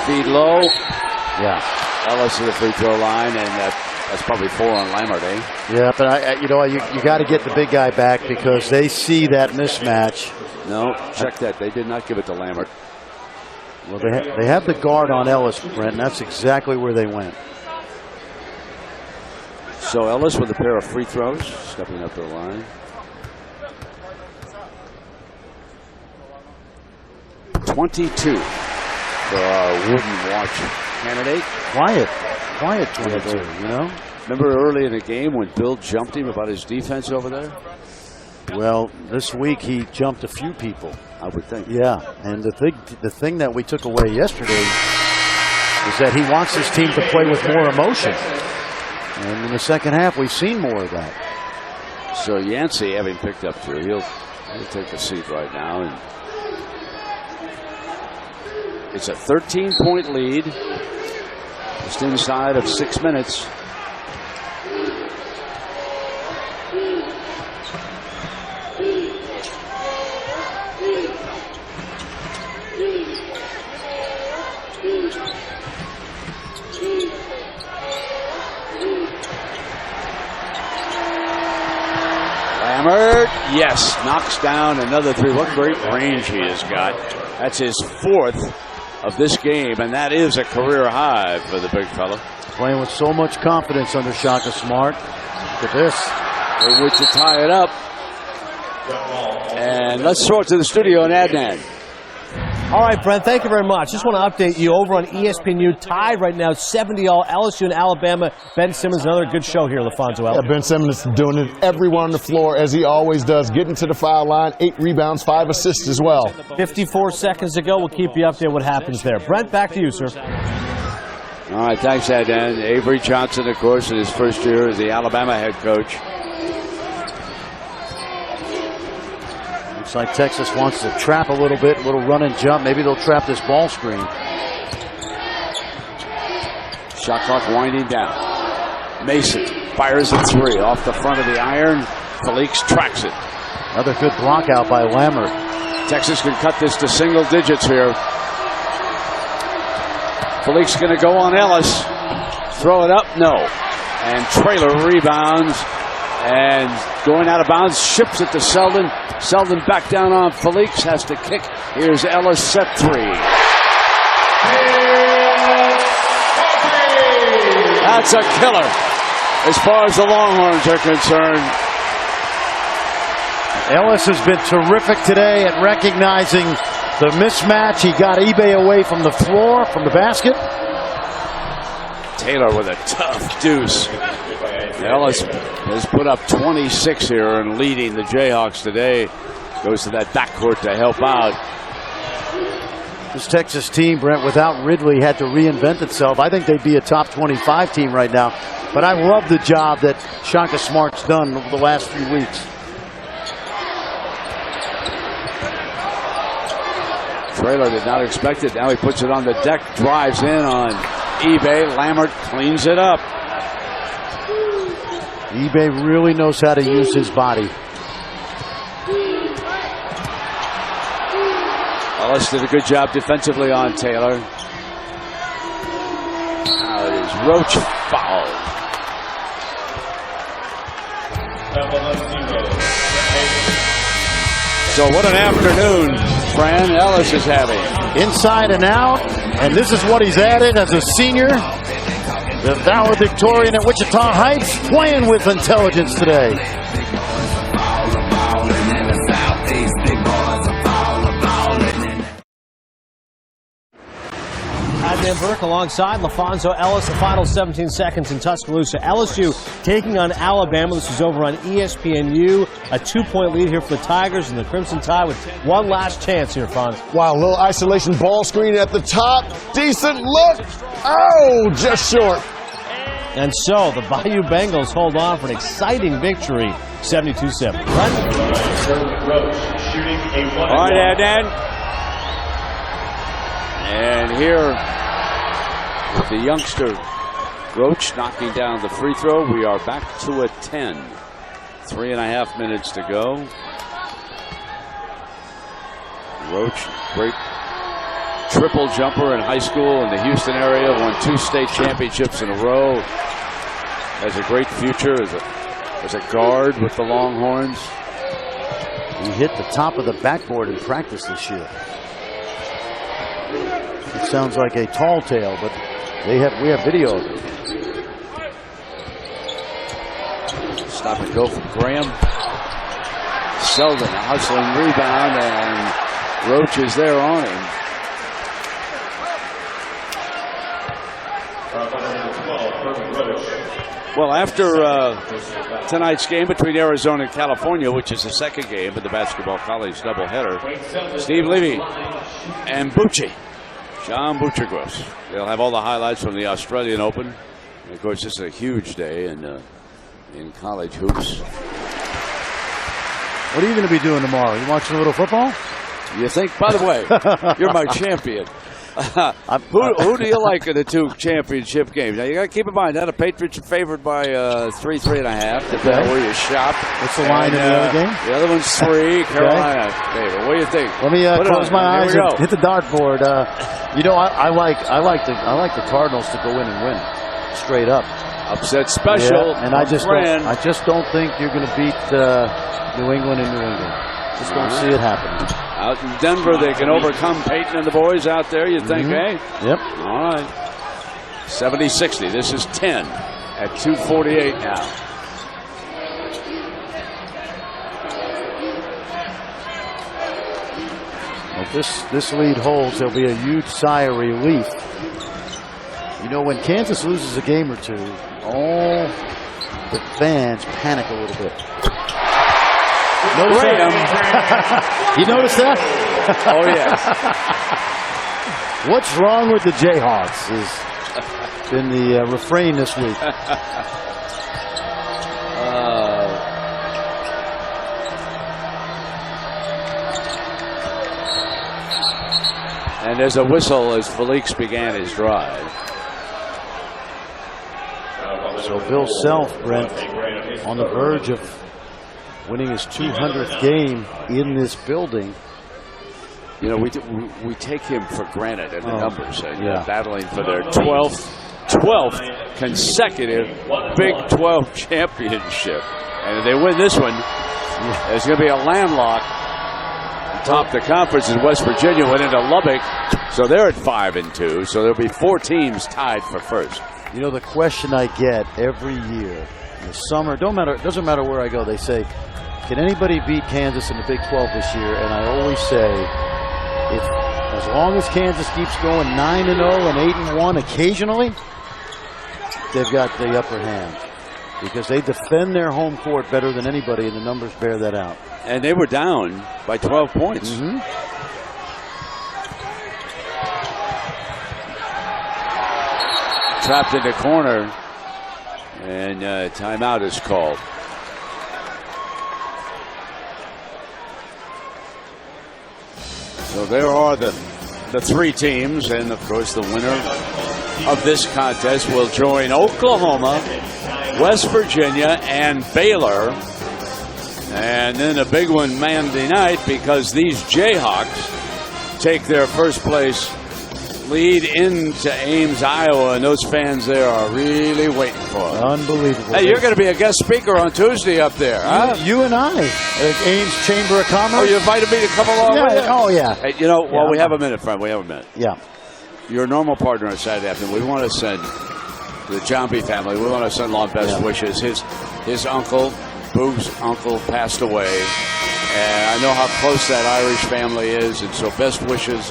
Feed low. Yeah. Ellis to the free throw line, and that's probably 4 on Lammert, eh? Yeah, but you got to get the big guy back because they see that mismatch. No, check that. They did not give it to Lammert. Well, they have the guard on Ellis, Brent, and that's exactly where they went. So Ellis with a pair of free throws, stepping up the line. 22 for our wooden watch candidate. Quiet 22, you know? Remember early in the game when Bill jumped him about his defense over there? Well, this week he jumped a few people. I would think. Yeah, and the thing that we took away yesterday is that he wants his team to play with more emotion. And in the second half, we've seen more of that. So Yancey, having picked up 2, he'll take a seat right now. And it's a 13-point lead. Just inside of 6 minutes. Lammert, yes, knocks down another 3. What great range he has got. That's his 4th of this game, and that is a career high for the big fella. Playing with so much confidence under Shaka Smart. Look at this. They would to tie it up. And let's throw it to the studio and Adnan. All right, Brent, thank you very much. Just want to update you over on ESPNU. Tied right now, 70-all. LSU and Alabama. Ben Simmons, another good show here, LaFonso. Yeah, Ben Simmons doing it everywhere on the floor, as he always does. Getting to the foul line, 8 rebounds, 5 assists as well. 54 seconds to go. We'll keep you updated what happens there. Brent, back to you, sir. All right, thanks, Adnan. Avery Johnson, of course, in his first year as the Alabama head coach. Looks like Texas wants to trap a little bit, a little run and jump. Maybe they'll trap this ball screen. Shot clock winding down. Mason fires a 3 off the front of the iron. Felix tracks it. Another good block out by Lammert. Texas can cut this to single digits here. Felix going to go on Ellis. Throw it up? No. And Traylor rebounds. And going out of bounds, ships it to Selden. Selden back down on Felix, has to kick. Here's Ellis, set 3. That's a killer as far as the Longhorns are concerned. Ellis has been terrific today at recognizing the mismatch. He got eBay away from the floor, from the basket. Taylor with a tough deuce. Ellis has put up 26 here and leading the Jayhawks today. Goes to that backcourt to help out. This Texas team, Brent, without Ridley, had to reinvent itself. I think they'd be a top 25 team right now. But I love the job that Shaka Smart's done over the last few weeks. Traylor did not expect it. Now he puts it on the deck, drives in on eBay. Lammert cleans it up. eBay really knows how to use his body. Ellis did a good job defensively on Taylor. Now it is Roach fouled. So what an afternoon Fran Ellis is having. Inside and out, and this is what he's added as a senior. The valedictorian at Wichita Heights, playing with intelligence today. Adnan Burke alongside LaFonso Ellis. The final 17 seconds in Tuscaloosa. LSU taking on Alabama. This is over on ESPNU. A 2-point lead here for the Tigers and the Crimson Tide with one last chance here, Fonz. Wow, little isolation ball screen at the top. Decent look. Oh, just short. And so the Bayou Bengals hold on for an exciting victory, 72-7. All right, Adnan. And here with the youngster Roach knocking down the free throw. We are back to a 10. 3.5 minutes to go. Roach, great triple jumper in high school in the Houston area, won 2 state championships in a row. Has a great future as a guard with the Longhorns. He hit the top of the backboard in practice this year. It sounds like a tall tale, but we have video of it. Stop and go from Graham. Selden, a hustling rebound, and Roach is there on him. Well, after tonight's game between Arizona and California, which is the second game of the basketball college doubleheader, Steve Levy and Bucci, John Bucci-Gross. They'll have all the highlights from the Australian Open. And of course, this is a huge day in college hoops. What are you going to be doing tomorrow? You watching a little football? You think, by the way, you're my champion. Who do you like in the 2 championship games? Now, you got to keep in mind that the Patriots are favored by 3.5, depending on where you shop. What's the line in the other game? The other one's 3, Carolina favored. What do you think? Let me close my eyes and hit the dartboard. You know, I like the Cardinals to go in and win, straight up. Upset special. Yeah, and I just don't think you're going to beat New England in New England. Just don't see it happening. Out in Denver, they can overcome Peyton and the boys out there, you think, eh? Yep. All right. 70-60. This is 10 at 2:48 now. Well, if this lead holds, there'll be a huge sigh of relief. You know, when Kansas loses a game or two, all the fans panic a little bit. Notice that? You notice that? Oh, yes. What's wrong with the Jayhawks has been the refrain this week. And there's a whistle as Felix began his drive. So Bill Self, Brent, on the verge of winning his 200th game in this building. You know, we take him for granted in the numbers. And battling for their 12th consecutive Big 12 championship. And if they win this one, there's going to be a landlock. Top the conference in West Virginia, went into Lubbock, so they're at 5-2. So there'll be 4 teams tied for first. You know, the question I get every year in the summer, doesn't matter where I go, they say, can anybody beat Kansas in the Big 12 this year? And I always say, as long as Kansas keeps going 9-0 and 8-1 occasionally, they've got the upper hand because they defend their home court better than anybody, and the numbers bear that out. And they were down by 12 points. trapped in the corner, and timeout is called. So there are the three teams, and of course the winner of this contest will join Oklahoma, West Virginia, and Baylor. And then a big one Monday night, because these Jayhawks take their first place lead into Ames, Iowa, and those fans there are really waiting for it. Unbelievable. Hey, you're going to be a guest speaker on Tuesday up there, huh? You and I at Ames Chamber of Commerce. Oh, you invited me to come along with you? Oh, yeah. Hey, you know, well, we have a minute, friend. We have a minute. Yeah. Your normal partner on Saturday afternoon, we want to send to the John B. family, we want to send along best wishes. His uncle, Boog's uncle, passed away. And I know how close that Irish family is, and so best wishes,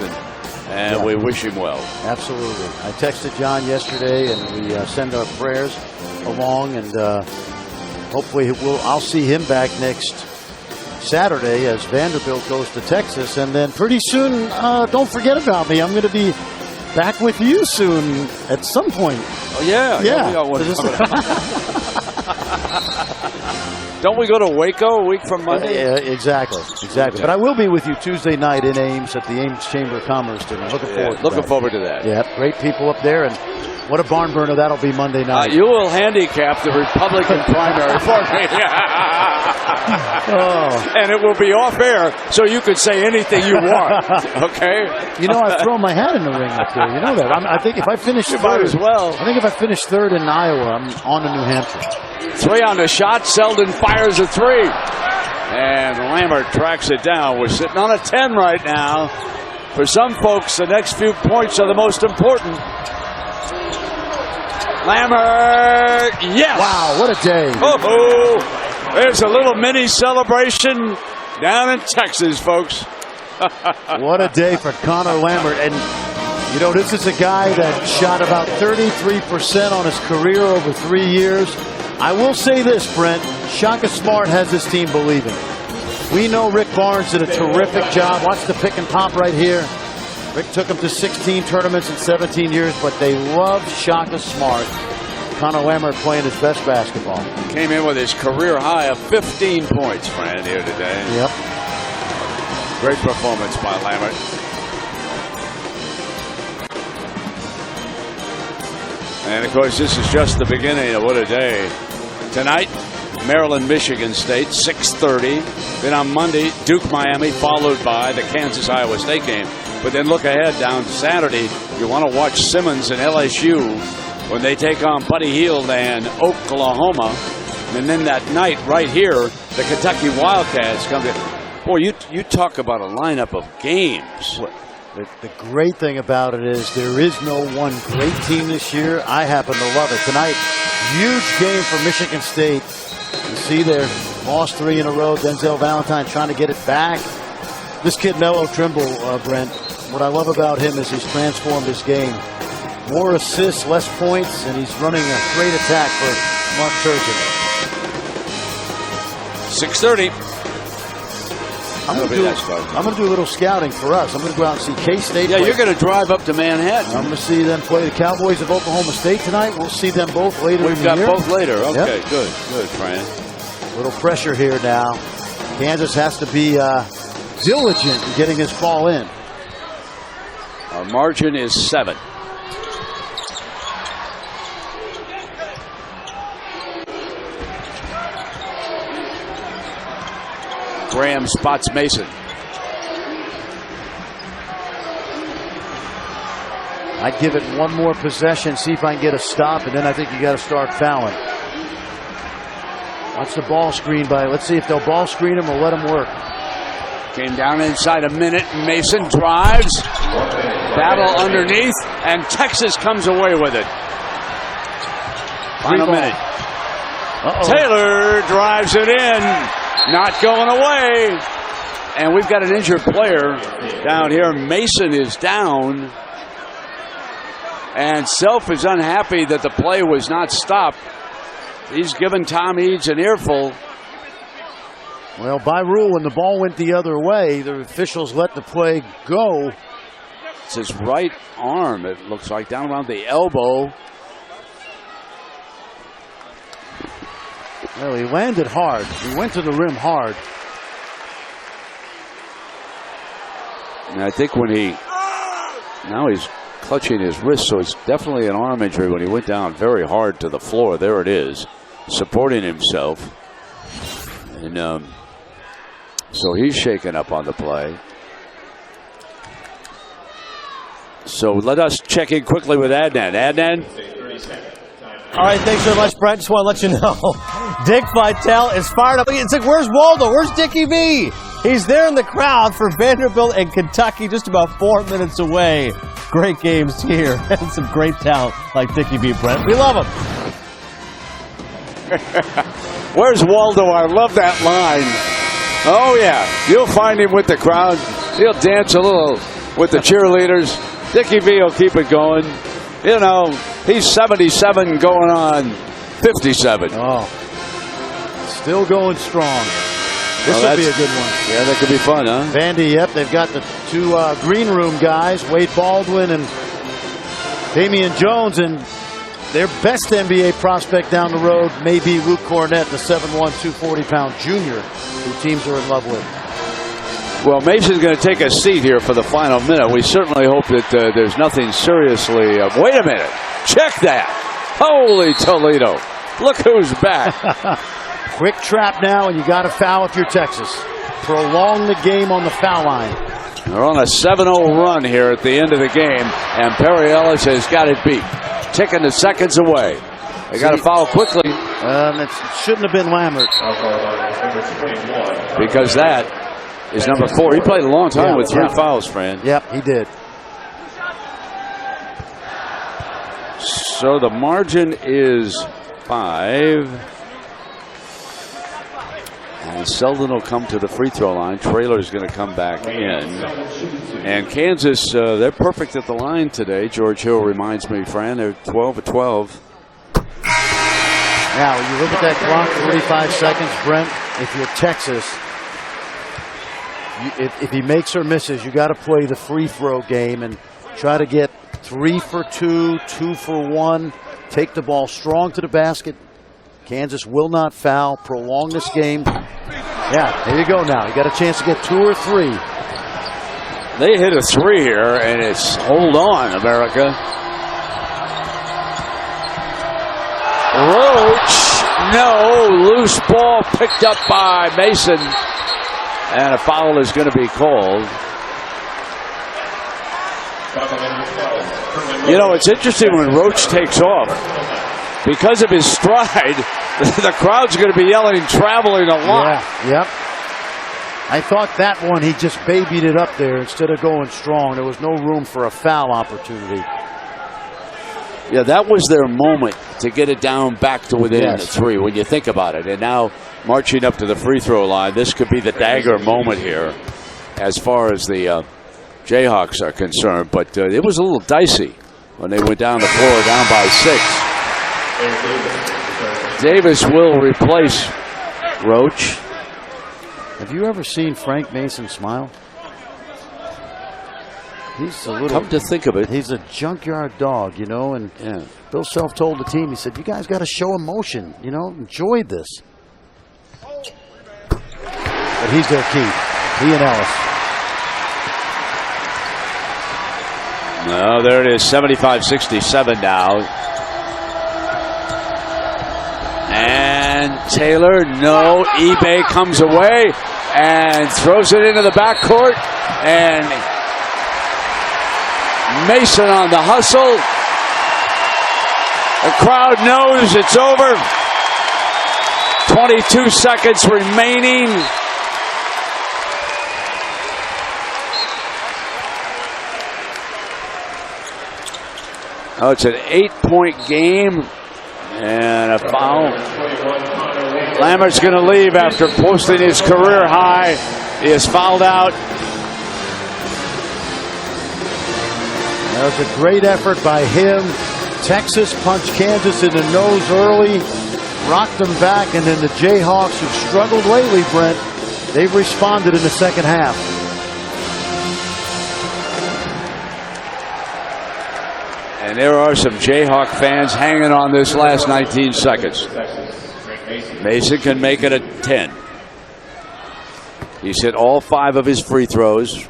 and we wish him well. Absolutely. I texted John yesterday, and we send our prayers along, and hopefully I'll see him back next Saturday as Vanderbilt goes to Texas, and then pretty soon, don't forget about me. I'm going to be back with you soon at some point. Oh, yeah. Yeah. We got one Don't we go to Waco a week from Monday? Yeah, exactly. But I will be with you Tuesday night in Ames at the Ames Chamber of Commerce dinner. Looking forward to that. Yeah, great people up there, and what a barn burner that'll be Monday night. You will handicap the Republican primary for me. And it will be off air, so you can say anything you want. Okay? You know, I've thrown my hat in the ring up there. You know that. I think if I finish third, might as well. I think if I finish third in Iowa, I'm on to New Hampshire. 3 on the shot. Selden fires a 3. And Lambert tracks it down. We're sitting on a 10 right now. For some folks, the next few points are the most important. Lambert, yes! Wow, what a day. Oh, there's a little mini celebration down in Texas, folks. What a day for Connor Lambert. And, you know, this is a guy that shot about 33% on his career over 3 years. I will say this, Brent. Shaka Smart has his team believing. We know Rick Barnes did a terrific job. Watch the pick and pop right here. Rick took him to 16 tournaments in 17 years, but they love Shaka Smart. Connor Lambert playing his best basketball. Came in with his career high of 15 points, Fran, here today. Yep. Great performance by Lambert. And, of course, this is just the beginning of what a day. Tonight, Maryland, Michigan State, 6:30. Then on Monday, Duke, Miami, followed by the Kansas, Iowa State game. But then look ahead down to Saturday. You want to watch Simmons and LSU when they take on Buddy Hield and Oklahoma. And then that night right here, the Kentucky Wildcats come in. Boy, you talk about a lineup of games. The great thing about it is there is no one great team this year. I happen to love it. Tonight, huge game for Michigan State. You see their lost 3 in a row. Denzel Valentine trying to get it back. This kid, Melo Trimble, Brent, what I love about him is he's transformed his game. More assists, less points, and he's running a great attack for Mark Turgeon. 6:30. I'm going to do a little scouting for us. I'm going to go out and see K-State. Yeah, you're going to drive up to Manhattan. I'm going to see them play the Cowboys of Oklahoma State tonight. We'll see them both later in the year. We've got both later. Okay, yep. Good, Fran. A little pressure here now. Kansas has to be diligent in getting this ball in. Our margin is 7. Graham spots Mason. I'd give it one more possession, see if I can get a stop, and then I think you got to start fouling. Watch the ball screen by. Let's see if they'll ball screen him or let him work. Came down inside a minute. Mason drives. Battle underneath, and Texas comes away with it. Final minute. Taylor drives it in. Not going away. And we've got an injured player down here. Mason is down. And Self is unhappy that the play was not stopped. He's given Tom Eads an earful. Well, by rule, when the ball went the other way, the officials let the play go. It's his right arm, it looks like, down around the elbow. Well, he landed hard. He went to the rim hard. And I think now he's clutching his wrist, so it's definitely an arm injury when he went down very hard to the floor. There it is, supporting himself. And so he's shaken up on the play. So let us check in quickly with Adnan. Adnan? All right, thanks very much, Brent. Just want to let you know, Dick Vitale is fired up. It's like, where's Waldo? Where's Dickie V? He's there in the crowd for Vanderbilt and Kentucky, just about 4 minutes away. Great games here and some great talent like Dickie V, Brent. We love him. Where's Waldo? I love that line. Oh, yeah. You'll find him with the crowd. He'll dance a little with the cheerleaders. Dickie V will keep it going. You know, he's 77 going on 57. Oh, still going strong. This will be a good one. Yeah, that could be fun, huh? Vandy, yep, they've got the two green room guys, Wade Baldwin and Damian Jones, and their best NBA prospect down the road may be Luke Cornett, the 7'1", 240-pound junior, who teams are in love with. Well, Mason's going to take a seat here for the final minute. We certainly hope that there's nothing seriously. Wait a minute. Check that. Holy Toledo. Look who's back. Quick trap now, and you got to foul if you're Texas. Prolong the game on the foul line. They're on a 7-0 run here at the end of the game, and Perry Ellis has got it beat. Ticking the seconds away. They got to foul quickly. It shouldn't have been Lammert. Because that is number 4. He played a long time with 3 fouls, Fran. Yep, he did. So the margin is 5. And Selden will come to the free throw line. Traylor's going to come back in. And Kansas, they're perfect at the line today. George Hill reminds me, Fran, they're 12 of 12. Now, you look at that clock, 45 seconds, Brent. If you're Texas, if he makes or misses, you got to play the free throw game and try to get 3 for 2, 2 for 1. Take the ball strong to the basket. Kansas will not foul. Prolong this game. Yeah, there you go now. You got a chance to get 2 or 3. They hit a 3 here, and it's hold on, America. Roach, no, loose ball picked up by Mason, and a foul is going to be called. You know, it's interesting when Roach takes off. Because of his stride, the crowd's going to be yelling, traveling a lot. Yeah, yep. I thought that one, he just babied it up there instead of going strong. There was no room for a foul opportunity. Yeah, that was their moment to get it down back to within the 3 when you think about it. And now marching up to the free throw line, this could be the dagger moment here as far as the Jayhawks are concerned. But it was a little dicey when they went down the floor down by 6. Davis will replace Roach. Have you ever seen Frank Mason smile? He's a little. Come to think of it, he's a junkyard dog, you know. And Bill Self told the team, he said, "You guys got to show emotion, you know, enjoy this." But he's their key. He and Ellis. No, there it is, 75-67 now. And Taylor, no. eBay comes away and throws it into the backcourt. And Mason on the hustle. The crowd knows it's over. 22 seconds remaining. Oh, it's an 8-point game. And a foul. Lammert's going to leave after posting his career high. He is fouled out. That was a great effort by him. Texas punched Kansas in the nose early, rocked them back, and then the Jayhawks, who've struggled lately, Brent, they've responded in the second half. And there are some Jayhawk fans hanging on this last 19 seconds. Mason can make it a 10. He's hit all 5 of his free throws.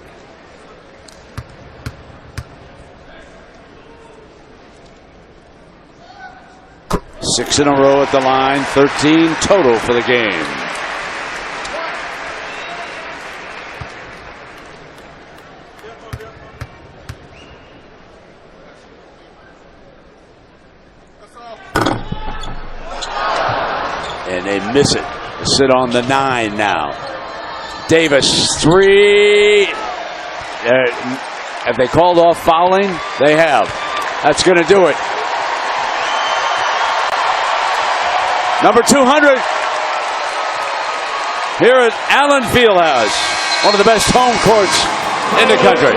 Six in a row at the line, 13 total for the game. And they miss it. They sit on the 9 now. Davis, 3. Have they called off fouling? They have. That's going to do it. Number 200 here at Allen Fieldhouse, one of the best home courts in the country.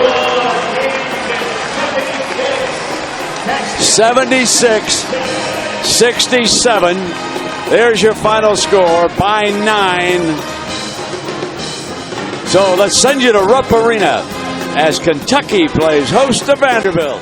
76-67. There's your final score by 9. So let's send you to Rupp Arena as Kentucky plays host to Vanderbilt.